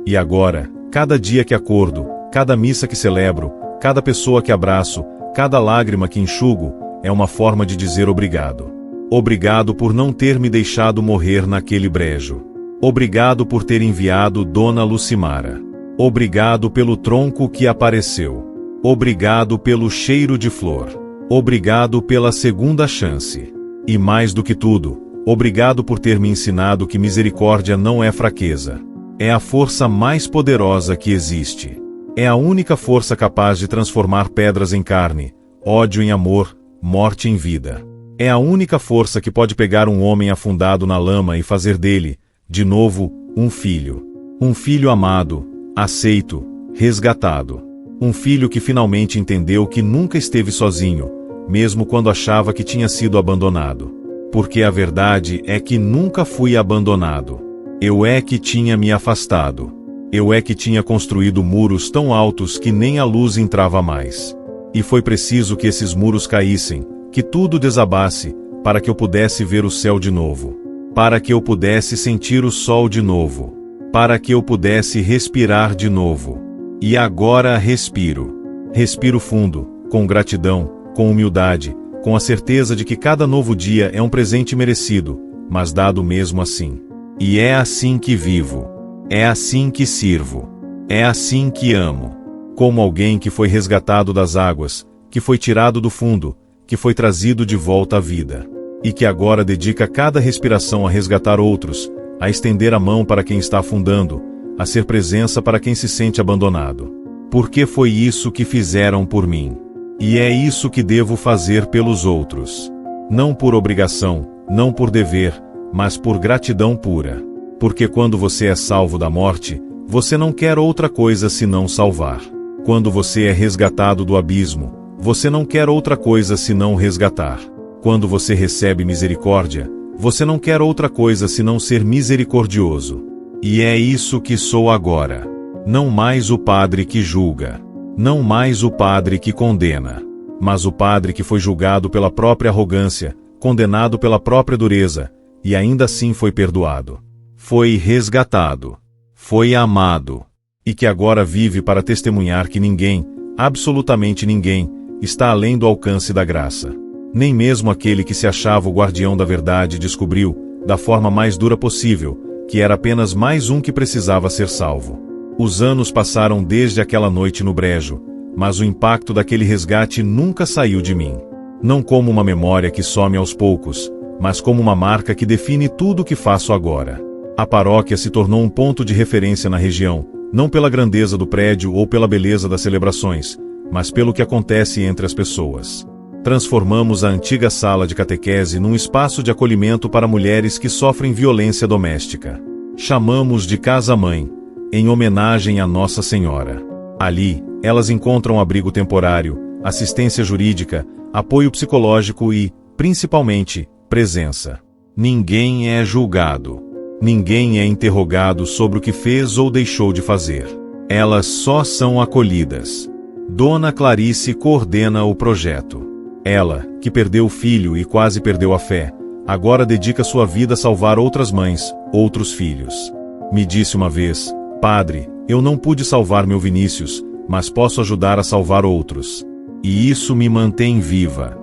E agora, cada dia que acordo, cada missa que celebro, cada pessoa que abraço, cada lágrima que enxugo, é uma forma de dizer obrigado. Obrigado por não ter me deixado morrer naquele brejo. Obrigado por ter enviado Dona Lucimara. Obrigado pelo tronco que apareceu. Obrigado pelo cheiro de flor. Obrigado pela segunda chance. E mais do que tudo, obrigado por ter me ensinado que misericórdia não é fraqueza. É a força mais poderosa que existe. É a única força capaz de transformar pedras em carne, ódio em amor, morte em vida. É a única força que pode pegar um homem afundado na lama e fazer dele, de novo, um filho. Um filho amado, aceito, resgatado. Um filho que finalmente entendeu que nunca esteve sozinho, mesmo quando achava que tinha sido abandonado. Porque a verdade é que nunca fui abandonado. Eu é que tinha me afastado. Eu é que tinha construído muros tão altos que nem a luz entrava mais. E foi preciso que esses muros caíssem, que tudo desabasse, para que eu pudesse ver o céu de novo. Para que eu pudesse sentir o sol de novo. Para que eu pudesse respirar de novo. E agora respiro. Respiro fundo, com gratidão, com humildade, com a certeza de que cada novo dia é um presente merecido, mas dado mesmo assim. E é assim que vivo. É assim que sirvo. É assim que amo. Como alguém que foi resgatado das águas, que foi tirado do fundo, que foi trazido de volta à vida. E que agora dedica cada respiração a resgatar outros, a estender a mão para quem está afundando, a ser presença para quem se sente abandonado. Porque foi isso que fizeram por mim. E é isso que devo fazer pelos outros. Não por obrigação, não por dever, mas por gratidão pura. Porque quando você é salvo da morte, você não quer outra coisa senão salvar. Quando você é resgatado do abismo, você não quer outra coisa senão resgatar. Quando você recebe misericórdia, você não quer outra coisa senão ser misericordioso. E é isso que sou agora. Não mais o padre que julga. Não mais o padre que condena. Mas o padre que foi julgado pela própria arrogância, condenado pela própria dureza, e ainda assim foi perdoado. Foi resgatado. Foi amado. E que agora vive para testemunhar que ninguém, absolutamente ninguém, está além do alcance da graça. Nem mesmo aquele que se achava o guardião da verdade descobriu, da forma mais dura possível, que era apenas mais um que precisava ser salvo. Os anos passaram desde aquela noite no brejo, mas o impacto daquele resgate nunca saiu de mim. Não como uma memória que some aos poucos, mas como uma marca que define tudo o que faço agora. A paróquia se tornou um ponto de referência na região, não pela grandeza do prédio ou pela beleza das celebrações, mas pelo que acontece entre as pessoas. Transformamos a antiga sala de catequese num espaço de acolhimento para mulheres que sofrem violência doméstica. Chamamos de Casa-Mãe, em homenagem a Nossa Senhora. Ali, elas encontram abrigo temporário, assistência jurídica, apoio psicológico e, principalmente, presença. Ninguém é julgado. Ninguém é interrogado sobre o que fez ou deixou de fazer. Elas só são acolhidas. Dona Clarice coordena o projeto. Ela, que perdeu o filho e quase perdeu a fé, Agora dedica sua vida a salvar outras mães, outros filhos. Me disse uma vez: Padre, eu não pude salvar meu Vinícius, mas posso ajudar a salvar outros. E isso me mantém viva.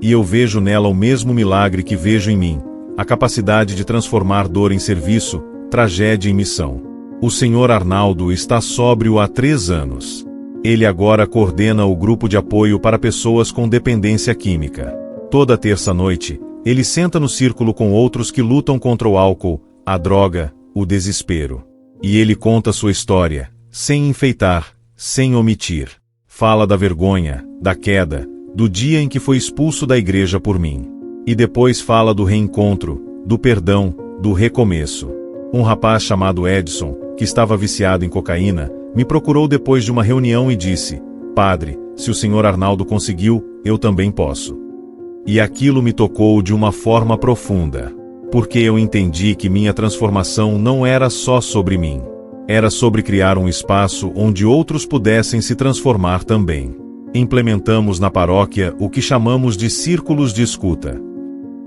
E eu vejo nela o mesmo milagre que vejo em mim, a capacidade de transformar dor em serviço, tragédia em missão. O Sr. Arnaldo está sóbrio há 3 anos. Ele agora coordena o grupo de apoio para pessoas com dependência química. Toda terça-noite, ele senta no círculo com outros que lutam contra o álcool, a droga, o desespero. E ele conta sua história, sem enfeitar, sem omitir. Fala da vergonha, da queda, do dia em que foi expulso da igreja por mim. E depois fala do reencontro, do perdão, do recomeço. Um rapaz chamado Edson, que estava viciado em cocaína, me procurou depois de uma reunião e disse: Padre, se o Sr. Arnaldo conseguiu, eu também posso. E aquilo me tocou de uma forma profunda, porque eu entendi que minha transformação não era só sobre mim. Era sobre criar um espaço onde outros pudessem se transformar também. Implementamos na paróquia o que chamamos de círculos de escuta.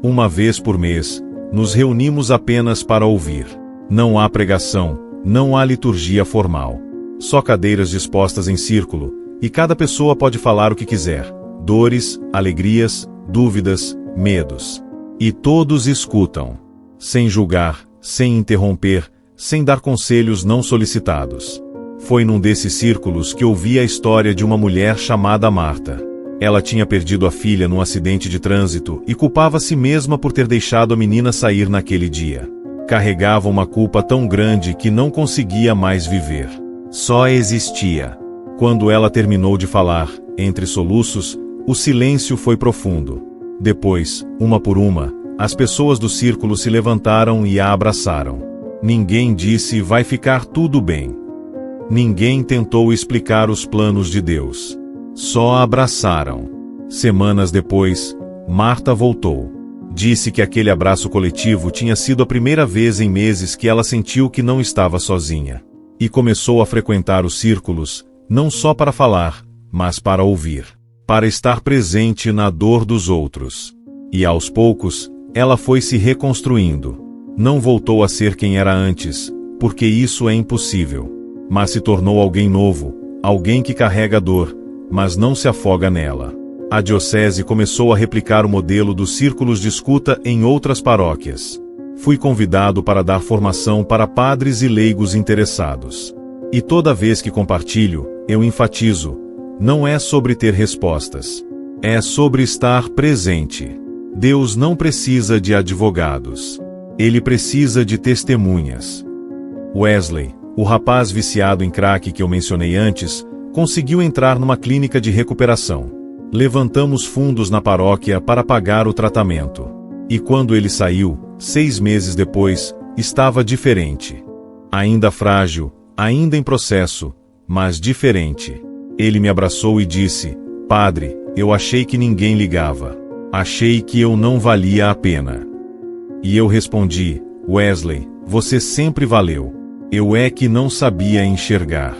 Uma vez por mês, nos reunimos apenas para ouvir. Não há pregação, não há liturgia formal. Só cadeiras dispostas em círculo, e cada pessoa pode falar o que quiser. Dores, alegrias, dúvidas, medos. E todos escutam. Sem julgar, sem interromper, sem dar conselhos não solicitados. Foi num desses círculos que ouvi a história de uma mulher chamada Marta. Ela tinha perdido a filha num acidente de trânsito e culpava a si mesma por ter deixado a menina sair naquele dia. Carregava uma culpa tão grande que não conseguia mais viver. Só existia. Quando ela terminou de falar, entre soluços, o silêncio foi profundo. Depois, uma por uma, as pessoas do círculo se levantaram e a abraçaram. Ninguém disse: vai ficar tudo bem. Ninguém tentou explicar os planos de Deus. Só a abraçaram. Semanas depois, Marta voltou. Disse que aquele abraço coletivo tinha sido a primeira vez em meses que ela sentiu que não estava sozinha. E começou a frequentar os círculos, não só para falar, mas para ouvir. Para estar presente na dor dos outros. E aos poucos, ela foi se reconstruindo. Não voltou a ser quem era antes, porque isso é impossível. Mas se tornou alguém novo, alguém que carrega dor, mas não se afoga nela. A diocese começou a replicar o modelo dos círculos de escuta em outras paróquias. Fui convidado para dar formação para padres e leigos interessados. E toda vez que compartilho, eu enfatizo: não é sobre ter respostas. É sobre estar presente. Deus não precisa de advogados. Ele precisa de testemunhas. Wesley, o rapaz viciado em crack que eu mencionei antes, conseguiu entrar numa clínica de recuperação. Levantamos fundos na paróquia para pagar o tratamento. E quando ele saiu, 6 meses depois, estava diferente. Ainda frágil, ainda em processo, mas diferente. Ele me abraçou e disse: Padre, eu achei que ninguém ligava. Achei que eu não valia a pena. E eu respondi: Wesley, você sempre valeu. Eu é que não sabia enxergar.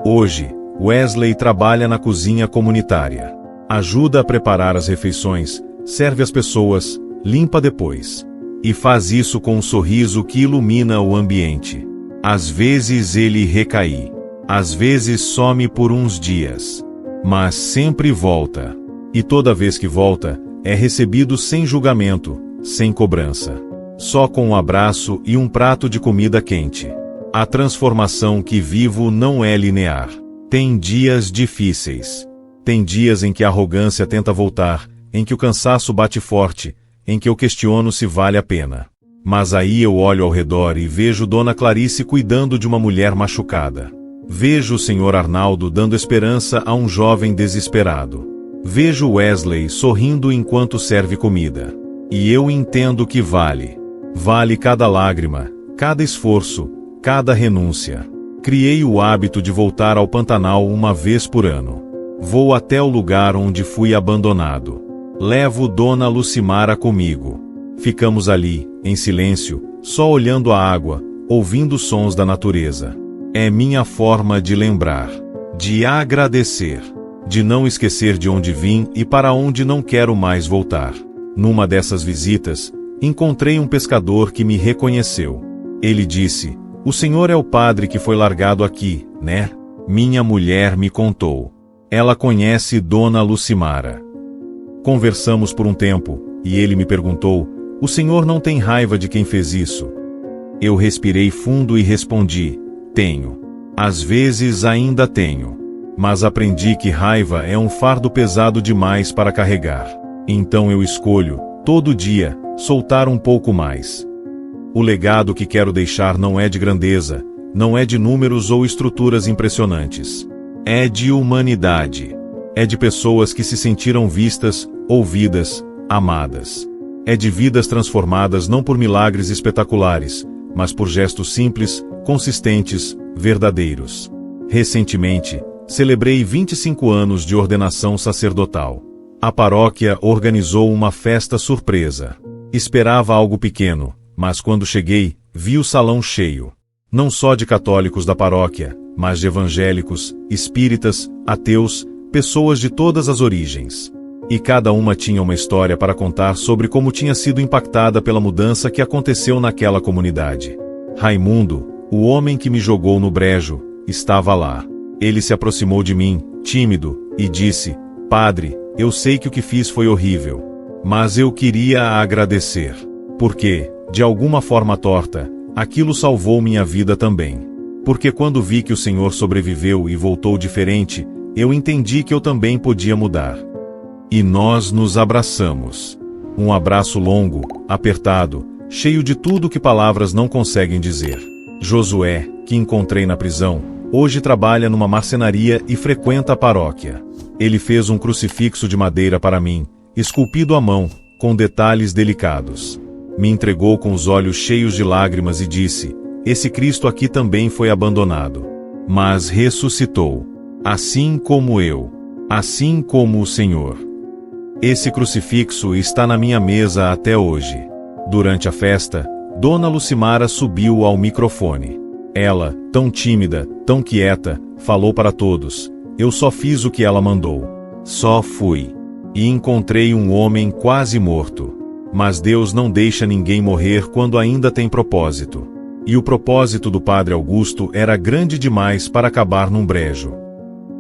Hoje, Wesley trabalha na cozinha comunitária. Ajuda a preparar as refeições, serve as pessoas, limpa depois. E faz isso com um sorriso que ilumina o ambiente. Às vezes ele recai. Às vezes some por uns dias. Mas sempre volta. E toda vez que volta, é recebido sem julgamento, sem cobrança. Só com um abraço e um prato de comida quente. A transformação que vivo não é linear. Tem dias difíceis. Tem dias em que a arrogância tenta voltar, em que o cansaço bate forte, em que eu questiono se vale a pena. Mas aí eu olho ao redor e vejo Dona Clarice cuidando de uma mulher machucada. Vejo o Sr. Arnaldo dando esperança a um jovem desesperado. Vejo Wesley sorrindo enquanto serve comida. E eu entendo que vale. Vale cada lágrima, cada esforço, cada renúncia. Criei o hábito de voltar ao Pantanal uma vez por ano. Vou até o lugar onde fui abandonado. Levo Dona Lucimara comigo. Ficamos ali, em silêncio, só olhando a água, ouvindo os sons da natureza. É minha forma de lembrar, de agradecer, de não esquecer de onde vim e para onde não quero mais voltar. Numa dessas visitas, encontrei um pescador que me reconheceu. Ele disse: "O senhor é o padre que foi largado aqui, né?" Minha mulher me contou. Ela conhece Dona Lucimara. Conversamos por um tempo, e ele me perguntou: "O senhor não tem raiva de quem fez isso?" Eu respirei fundo e respondi: "Tenho. Às vezes ainda tenho. Mas aprendi que raiva é um fardo pesado demais para carregar. Então eu escolho, todo dia, soltar um pouco mais. O legado que quero deixar não é de grandeza, não é de números ou estruturas impressionantes. É de humanidade. É de pessoas que se sentiram vistas, ouvidas, amadas. É de vidas transformadas não por milagres espetaculares, mas por gestos simples, consistentes, verdadeiros. Recentemente, celebrei 25 anos de ordenação sacerdotal. A paróquia organizou uma festa surpresa. Esperava algo pequeno, mas quando cheguei, vi o salão cheio. Não só de católicos da paróquia, mas de evangélicos, espíritas, ateus, pessoas de todas as origens. E cada uma tinha uma história para contar sobre como tinha sido impactada pela mudança que aconteceu naquela comunidade. Raimundo, o homem que me jogou no brejo, estava lá. Ele se aproximou de mim, tímido, e disse: "Padre, eu sei que o que fiz foi horrível. Mas eu queria agradecer. Porque, de alguma forma torta, aquilo salvou minha vida também. Porque quando vi que o senhor sobreviveu e voltou diferente, eu entendi que eu também podia mudar." E nós nos abraçamos. Um abraço longo, apertado, cheio de tudo que palavras não conseguem dizer. Josué, que encontrei na prisão, hoje trabalha numa marcenaria e frequenta a paróquia. Ele fez um crucifixo de madeira para mim, esculpido à mão, com detalhes delicados. Me entregou com os olhos cheios de lágrimas e disse: "Esse Cristo aqui também foi abandonado. Mas ressuscitou. Assim como eu. Assim como o Senhor." Esse crucifixo está na minha mesa até hoje. Durante a festa, Dona Lucimara subiu ao microfone. Ela, tão tímida, tão quieta, falou para todos. Eu só fiz o que ela mandou. Só fui. E encontrei um homem quase morto. Mas Deus não deixa ninguém morrer quando ainda tem propósito. E o propósito do Padre Augusto era grande demais para acabar num brejo.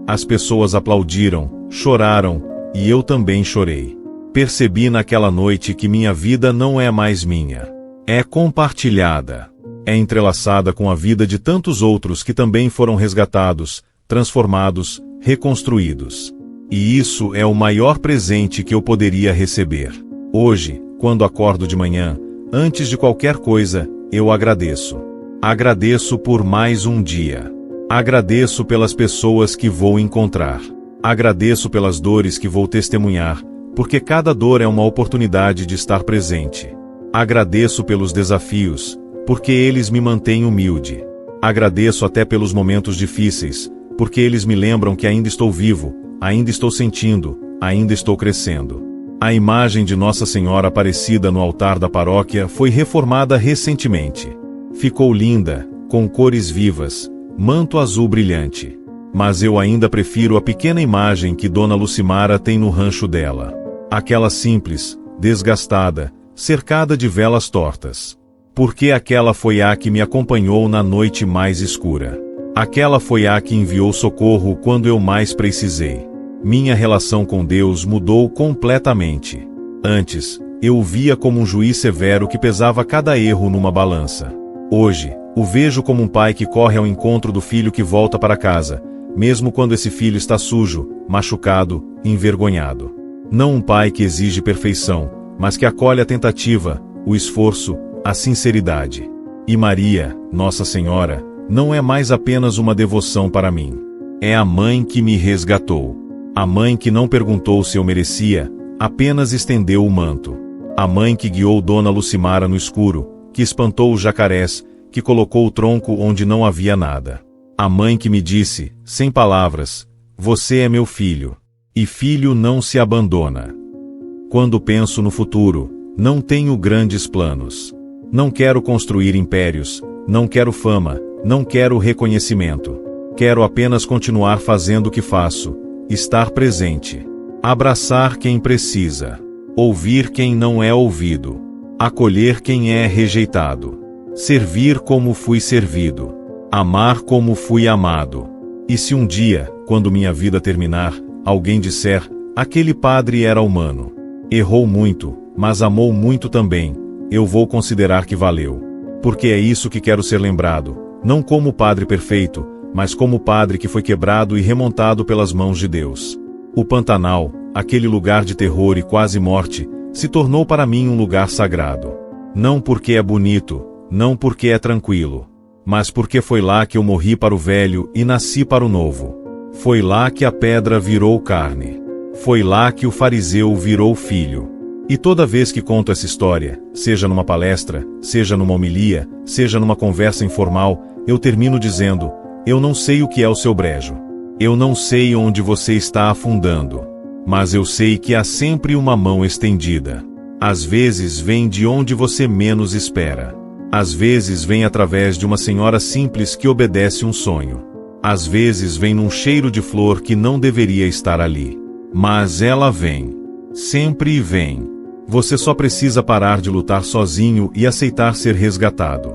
As pessoas aplaudiram, choraram, e eu também chorei. Percebi naquela noite que minha vida não é mais minha. É compartilhada. É entrelaçada com a vida de tantos outros que também foram resgatados, transformados, reconstruídos. E isso é o maior presente que eu poderia receber. Hoje, quando acordo de manhã, antes de qualquer coisa, eu agradeço. Agradeço por mais um dia. Agradeço pelas pessoas que vou encontrar. Agradeço pelas dores que vou testemunhar, porque cada dor é uma oportunidade de estar presente. Agradeço pelos desafios, porque eles me mantêm humilde. Agradeço até pelos momentos difíceis, porque eles me lembram que ainda estou vivo, ainda estou sentindo, ainda estou crescendo. A imagem de Nossa Senhora Aparecida no altar da paróquia foi reformada recentemente. Ficou linda, com cores vivas, manto azul brilhante. Mas eu ainda prefiro a pequena imagem que Dona Lucimara tem no rancho dela. Aquela simples, desgastada, cercada de velas tortas. Porque aquela foi a que me acompanhou na noite mais escura. Aquela foi a que enviou socorro quando eu mais precisei. Minha relação com Deus mudou completamente. Antes, eu o via como um juiz severo que pesava cada erro numa balança. Hoje, o vejo como um pai que corre ao encontro do filho que volta para casa, mesmo quando esse filho está sujo, machucado, envergonhado. Não um pai que exige perfeição, mas que acolhe a tentativa, o esforço, a sinceridade. E Maria, Nossa Senhora, não é mais apenas uma devoção para mim. É a mãe que me resgatou. A mãe que não perguntou se eu merecia, apenas estendeu o manto. A mãe que guiou Dona Lucimara no escuro, que espantou os jacarés, que colocou o tronco onde não havia nada. A mãe que me disse, sem palavras: "Você é meu filho. E filho não se abandona." Quando penso no futuro, não tenho grandes planos. Não quero construir impérios, não quero fama, não quero reconhecimento. Quero apenas continuar fazendo o que faço, estar presente, abraçar quem precisa. ouvir quem não é ouvido, acolher quem é rejeitado, servir como fui servido, amar como fui amado. E se um dia, quando minha vida terminar, alguém disser, aquele padre era humano, errou muito, mas amou muito também, eu vou considerar que valeu. Porque é isso que quero ser lembrado, não como o padre perfeito, mas como o padre que foi quebrado e remontado pelas mãos de Deus. O Pantanal, aquele lugar de terror e quase morte, se tornou para mim um lugar sagrado. Não porque é bonito, não porque é tranquilo, mas porque foi lá que eu morri para o velho e nasci para o novo. Foi lá que a pedra virou carne. Foi lá que o fariseu virou filho. E toda vez que conto essa história, seja numa palestra, seja numa homilia, seja numa conversa informal, eu termino dizendo, eu não sei o que é o seu brejo. Eu não sei onde você está afundando. Mas eu sei que há sempre uma mão estendida. Às vezes vem de onde você menos espera. Às vezes vem através de uma senhora simples que obedece um sonho. Às vezes vem num cheiro de flor que não deveria estar ali. Mas ela vem. Sempre vem. Você só precisa parar de lutar sozinho e aceitar ser resgatado.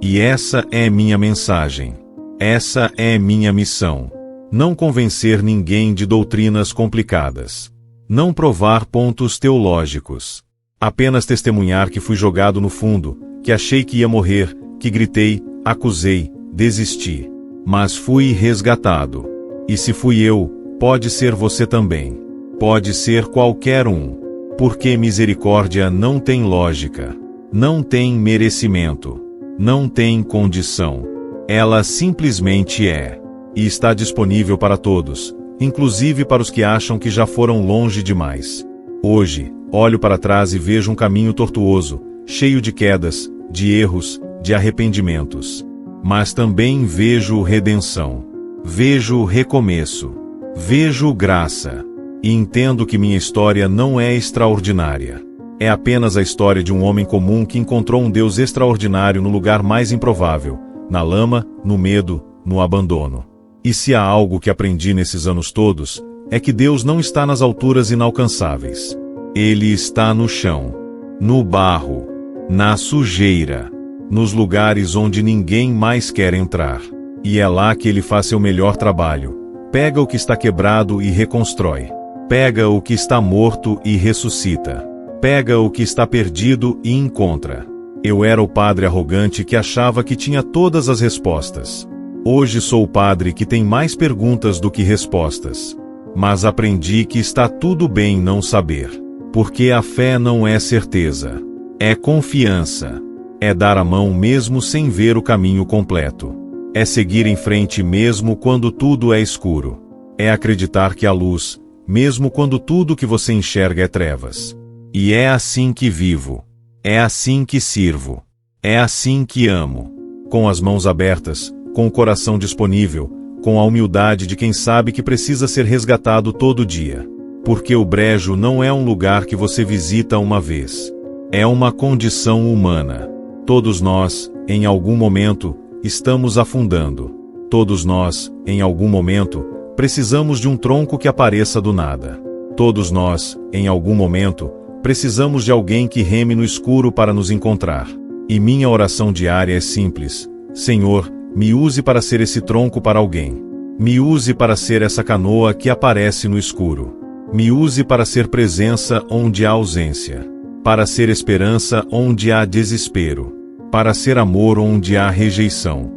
E essa é minha mensagem. Essa é minha missão. Não convencer ninguém de doutrinas complicadas. Não provar pontos teológicos. Apenas testemunhar que fui jogado no fundo, que achei que ia morrer, que gritei, acusei, desisti. Mas fui resgatado. E se fui eu, pode ser você também. Pode ser qualquer um. Porque misericórdia não tem lógica. Não tem merecimento. Não tem condição. Ela simplesmente é. E está disponível para todos, inclusive para os que acham que já foram longe demais. Hoje, olho para trás e vejo um caminho tortuoso, cheio de quedas, de erros, de arrependimentos. Mas também vejo redenção. Vejo recomeço. Vejo graça. E entendo que minha história não é extraordinária. É apenas a história de um homem comum que encontrou um Deus extraordinário no lugar mais improvável, na lama, no medo, no abandono. E se há algo que aprendi nesses anos todos, é que Deus não está nas alturas inalcançáveis. Ele está no chão, no barro, na sujeira, nos lugares onde ninguém mais quer entrar. E é lá que ele faz seu melhor trabalho. Pega o que está quebrado e reconstrói. Pega o que está morto e ressuscita. Pega o que está perdido e encontra. Eu era o padre arrogante que achava que tinha todas as respostas. Hoje sou o padre que tem mais perguntas do que respostas. Mas aprendi que está tudo bem não saber. Porque a fé não é certeza. É confiança. É dar a mão mesmo sem ver o caminho completo. É seguir em frente mesmo quando tudo é escuro. É acreditar que há luz, mesmo quando tudo que você enxerga é trevas. E é assim que vivo. É assim que sirvo. É assim que amo. Com as mãos abertas, com o coração disponível, com a humildade de quem sabe que precisa ser resgatado todo dia. Porque o brejo não é um lugar que você visita uma vez. É uma condição humana. Todos nós, em algum momento, estamos afundando. Todos nós, em algum momento, precisamos de um tronco que apareça do nada. Todos nós, em algum momento, precisamos de alguém que reme no escuro para nos encontrar. E minha oração diária é simples: Senhor, me use para ser esse tronco para alguém. Me use para ser essa canoa que aparece no escuro. Me use para ser presença onde há ausência. Para ser esperança onde há desespero. Para ser amor onde há rejeição.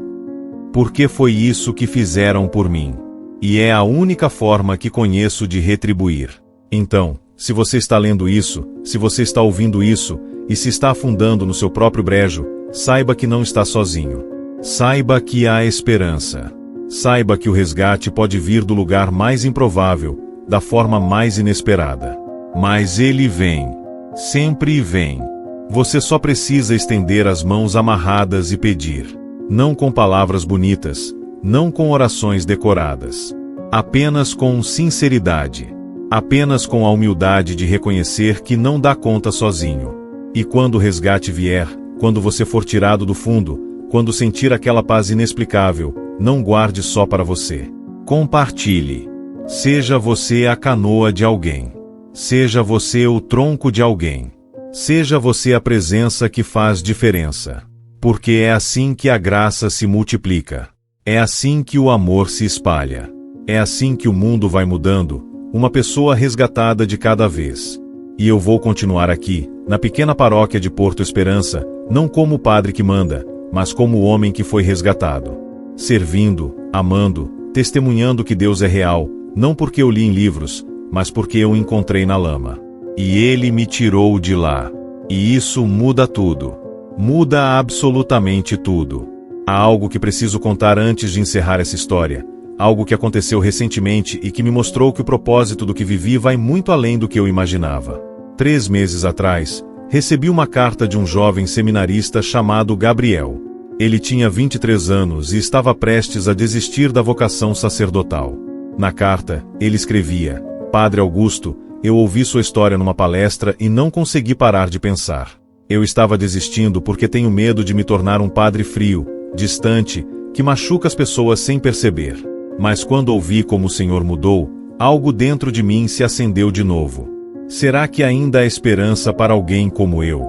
Porque foi isso que fizeram por mim. E é a única forma que conheço de retribuir. Então, se você está lendo isso, se você está ouvindo isso, e se está afundando no seu próprio brejo, saiba que não está sozinho. Saiba que há esperança. Saiba que o resgate pode vir do lugar mais improvável, da forma mais inesperada. Mas ele vem. Sempre vem. Você só precisa estender as mãos amarradas e pedir. Não com palavras bonitas, não com orações decoradas. Apenas com sinceridade. Apenas com a humildade de reconhecer que não dá conta sozinho. E quando o resgate vier, quando você for tirado do fundo, quando sentir aquela paz inexplicável, não guarde só para você. Compartilhe. Seja você a canoa de alguém. Seja você o tronco de alguém. Seja você a presença que faz diferença. Porque é assim que a graça se multiplica. É assim que o amor se espalha. É assim que o mundo vai mudando, uma pessoa resgatada de cada vez. E eu vou continuar aqui, na pequena paróquia de Porto Esperança, não como o padre que manda, mas como o homem que foi resgatado. Servindo, amando, testemunhando que Deus é real, não porque eu li em livros, mas porque eu o encontrei na lama. E Ele me tirou de lá. E isso muda tudo. Muda absolutamente tudo. Há algo que preciso contar antes de encerrar essa história. Algo que aconteceu recentemente e que me mostrou que o propósito do que vivi vai muito além do que eu imaginava. 3 meses atrás, recebi uma carta de um jovem seminarista chamado Gabriel. Ele tinha 23 anos e estava prestes a desistir da vocação sacerdotal. Na carta, ele escrevia: Padre Augusto, eu ouvi sua história numa palestra e não consegui parar de pensar. Eu estava desistindo porque tenho medo de me tornar um padre frio, distante, que machuca as pessoas sem perceber. Mas quando ouvi como o Senhor mudou, algo dentro de mim se acendeu de novo. Será que ainda há esperança para alguém como eu?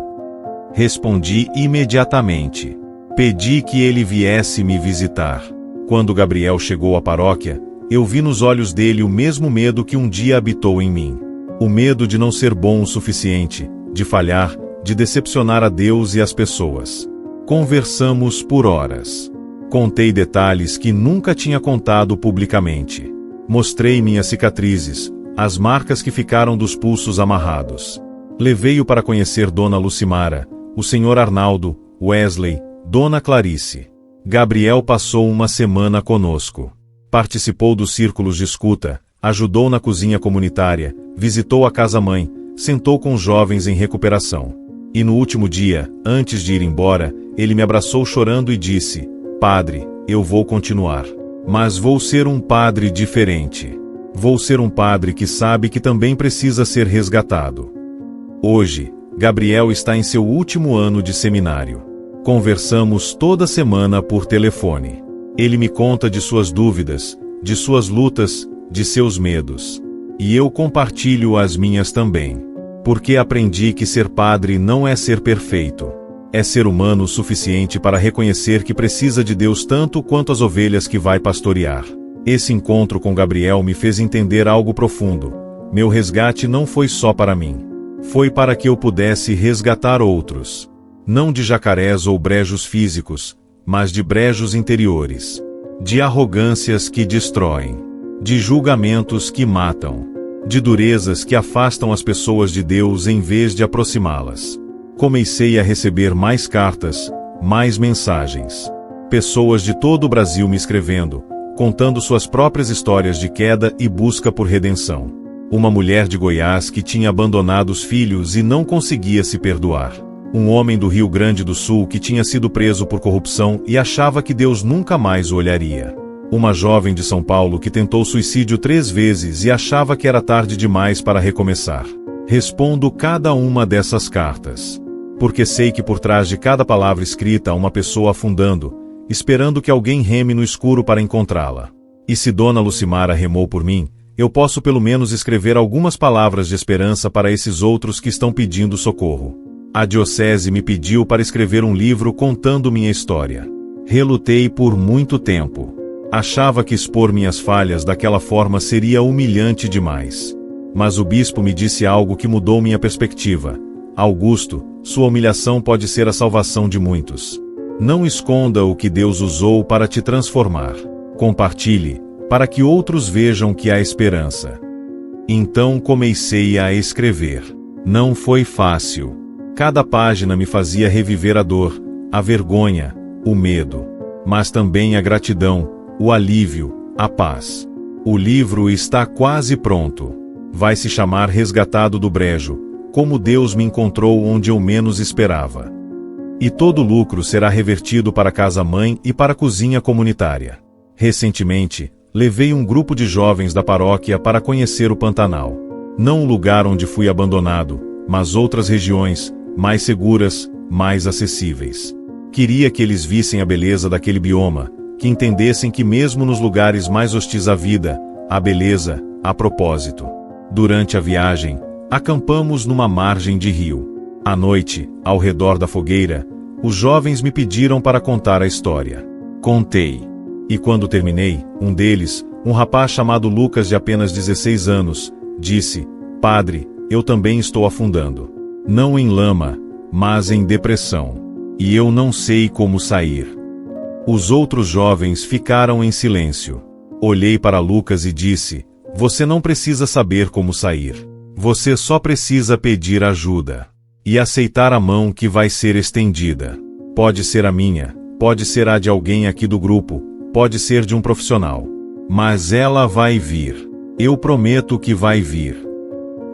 Respondi imediatamente. Pedi que ele viesse me visitar. Quando Gabriel chegou à paróquia, eu vi nos olhos dele o mesmo medo que um dia habitou em mim. O medo de não ser bom o suficiente, de falhar, de decepcionar a Deus e as pessoas. Conversamos por horas. Contei detalhes que nunca tinha contado publicamente. Mostrei minhas cicatrizes, as marcas que ficaram dos pulsos amarrados. Levei-o para conhecer Dona Lucimara, o Sr. Arnaldo, Wesley, Dona Clarice. Gabriel passou uma semana conosco. Participou dos círculos de escuta, ajudou na cozinha comunitária, visitou a casa-mãe, sentou com os jovens em recuperação. E no último dia, antes de ir embora, ele me abraçou chorando e disse: Padre, eu vou continuar. Mas vou ser um padre diferente. Vou ser um padre que sabe que também precisa ser resgatado. Hoje, Gabriel está em seu último ano de seminário. Conversamos toda semana por telefone. Ele me conta de suas dúvidas, de suas lutas, de seus medos. E eu compartilho as minhas também. Porque aprendi que ser padre não é ser perfeito. É ser humano o suficiente para reconhecer que precisa de Deus tanto quanto as ovelhas que vai pastorear. Esse encontro com Gabriel me fez entender algo profundo. Meu resgate não foi só para mim. Foi para que eu pudesse resgatar outros. Não de jacarés ou brejos físicos, mas de brejos interiores. De arrogâncias que destroem. De julgamentos que matam. De durezas que afastam as pessoas de Deus em vez de aproximá-las. Comecei a receber mais cartas, mais mensagens. Pessoas de todo o Brasil me escrevendo, contando suas próprias histórias de queda e busca por redenção. Uma mulher de Goiás que tinha abandonado os filhos e não conseguia se perdoar. Um homem do Rio Grande do Sul que tinha sido preso por corrupção e achava que Deus nunca mais o olharia. Uma jovem de São Paulo que tentou suicídio 3 vezes e achava que era tarde demais para recomeçar. Respondo cada uma dessas cartas. Porque sei que por trás de cada palavra escrita há uma pessoa afundando, esperando que alguém reme no escuro para encontrá-la. E se Dona Lucimara remou por mim, eu posso pelo menos escrever algumas palavras de esperança para esses outros que estão pedindo socorro. A diocese me pediu para escrever um livro contando minha história. Relutei por muito tempo. Achava que expor minhas falhas daquela forma seria humilhante demais. Mas o bispo me disse algo que mudou minha perspectiva. Augusto, sua humilhação pode ser a salvação de muitos. Não esconda o que Deus usou para te transformar. Compartilhe, para que outros vejam que há esperança. Então comecei a escrever. Não foi fácil. Cada página me fazia reviver a dor, a vergonha, o medo. Mas também a gratidão, o alívio, a paz. O livro está quase pronto. Vai se chamar Resgatado do Brejo. Como Deus me encontrou onde eu menos esperava. E todo o lucro será revertido para a casa-mãe e para a cozinha comunitária. Recentemente, levei um grupo de jovens da paróquia para conhecer o Pantanal. Não o lugar onde fui abandonado, mas outras regiões, mais seguras, mais acessíveis. Queria que eles vissem a beleza daquele bioma, que entendessem que mesmo nos lugares mais hostis à vida, há beleza, há propósito. Durante a viagem, Acampamos numa margem de rio. À noite, ao redor da fogueira, os jovens me pediram para contar a história. Contei. E quando terminei, um deles, um rapaz chamado Lucas de apenas 16 anos, disse: "Padre, eu também estou afundando. Não em lama, mas em depressão. E eu não sei como sair." Os outros jovens ficaram em silêncio. Olhei para Lucas e disse: "Você não precisa saber como sair. Você só precisa pedir ajuda. E aceitar a mão que vai ser estendida. Pode ser a minha, pode ser a de alguém aqui do grupo, pode ser de um profissional. Mas ela vai vir. Eu prometo que vai vir."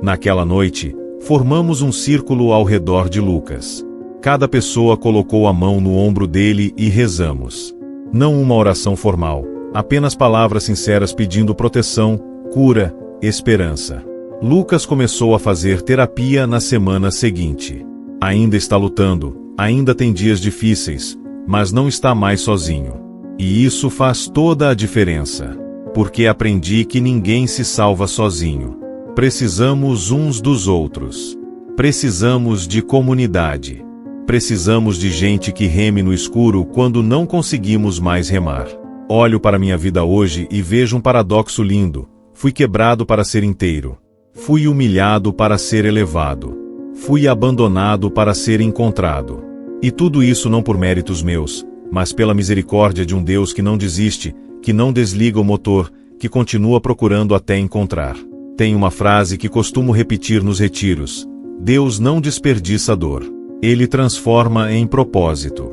Naquela noite, formamos um círculo ao redor de Lucas. Cada pessoa colocou a mão no ombro dele e rezamos. Não uma oração formal, apenas palavras sinceras pedindo proteção, cura, esperança. Lucas começou a fazer terapia na semana seguinte. Ainda está lutando, ainda tem dias difíceis, mas não está mais sozinho. E isso faz toda a diferença. Porque aprendi que ninguém se salva sozinho. Precisamos uns dos outros. Precisamos de comunidade. Precisamos de gente que reme no escuro quando não conseguimos mais remar. Olho para minha vida hoje e vejo um paradoxo lindo. Fui quebrado para ser inteiro. Fui humilhado para ser elevado. Fui abandonado para ser encontrado. E tudo isso não por méritos meus, mas pela misericórdia de um Deus que não desiste, que não desliga o motor, que continua procurando até encontrar. Tem uma frase que costumo repetir nos retiros: Deus não desperdiça dor. Ele transforma em propósito.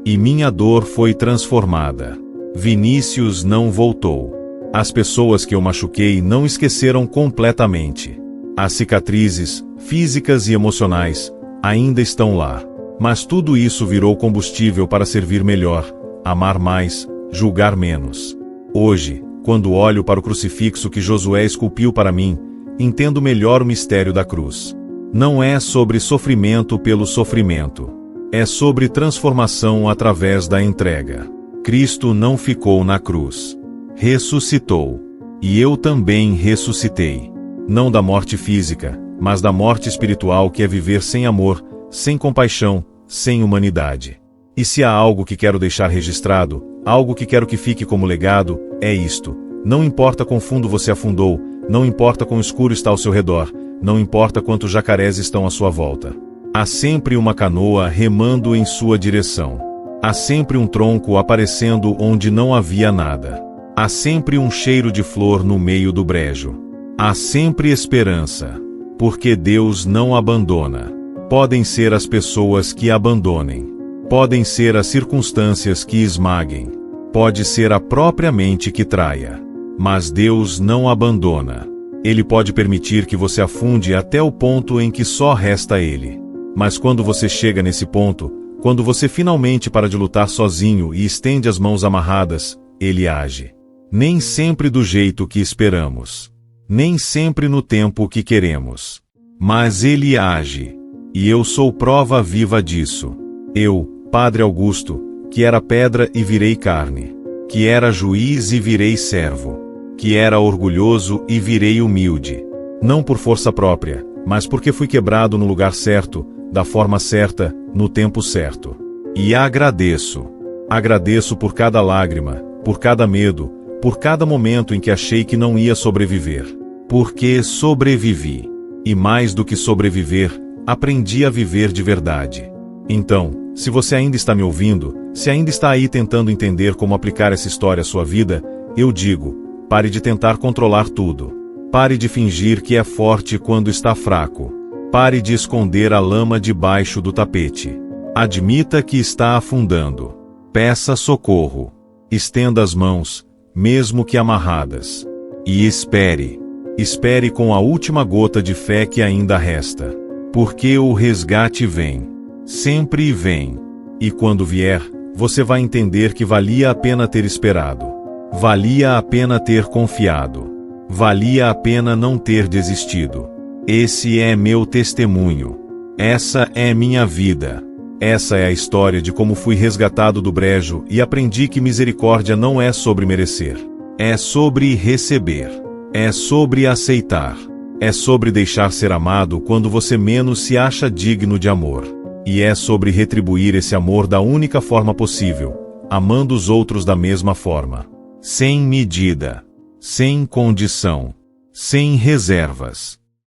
E minha dor foi transformada. Vinícius não voltou. As pessoas que eu machuquei não esqueceram completamente. As cicatrizes, físicas e emocionais, ainda estão lá. Mas tudo isso virou combustível para servir melhor, amar mais, julgar menos. Hoje, quando olho para o crucifixo que Josué esculpiu para mim, entendo melhor o mistério da cruz. Não é sobre sofrimento pelo sofrimento. É sobre transformação através da entrega. Cristo não ficou na cruz. Ressuscitou. E eu também ressuscitei. Não da morte física, mas da morte espiritual, que é viver sem amor, sem compaixão, sem humanidade. E se há algo que quero deixar registrado, algo que quero que fique como legado, é isto. Não importa quão fundo você afundou, não importa quão escuro está ao seu redor, não importa quantos jacarés estão à sua volta. Há sempre uma canoa remando em sua direção. Há sempre um tronco aparecendo onde não havia nada. Há sempre um cheiro de flor no meio do brejo. Há sempre esperança. Porque Deus não abandona. Podem ser as pessoas que abandonem. Podem ser as circunstâncias que esmaguem. Pode ser a própria mente que traia. Mas Deus não abandona. Ele pode permitir que você afunde até o ponto em que só resta Ele. Mas quando você chega nesse ponto, quando você finalmente para de lutar sozinho e estende as mãos amarradas, Ele age. Nem sempre do jeito que esperamos. Nem sempre no tempo que queremos. Mas Ele age. E eu sou prova viva disso. Eu, Padre Augusto, que era pedra e virei carne. Que era juiz e virei servo. Que era orgulhoso e virei humilde. Não por força própria, mas porque fui quebrado no lugar certo, da forma certa, no tempo certo. E agradeço. Agradeço por cada lágrima, por cada medo, por cada momento em que achei que não ia sobreviver. Porque sobrevivi. E mais do que sobreviver, aprendi a viver de verdade. Então, se você ainda está me ouvindo, se ainda está aí tentando entender como aplicar essa história à sua vida, eu digo: pare de tentar controlar tudo. Pare de fingir que é forte quando está fraco. Pare de esconder a lama debaixo do tapete. Admita que está afundando. Peça socorro. Estenda as mãos, mesmo que amarradas. E espere. Espere com a última gota de fé que ainda resta. Porque o resgate vem. Sempre vem. E quando vier, você vai entender que valia a pena ter esperado. Valia a pena ter confiado. Valia a pena não ter desistido. Esse é meu testemunho. Essa é minha vida. Essa é a história de como fui resgatado do brejo e aprendi que misericórdia não é sobre merecer. É sobre receber. É sobre aceitar. É sobre deixar ser amado quando você menos se acha digno de amor. E é sobre retribuir esse amor da única forma possível, amando os outros da mesma forma. Sem medida. Sem condição. Sem reservas.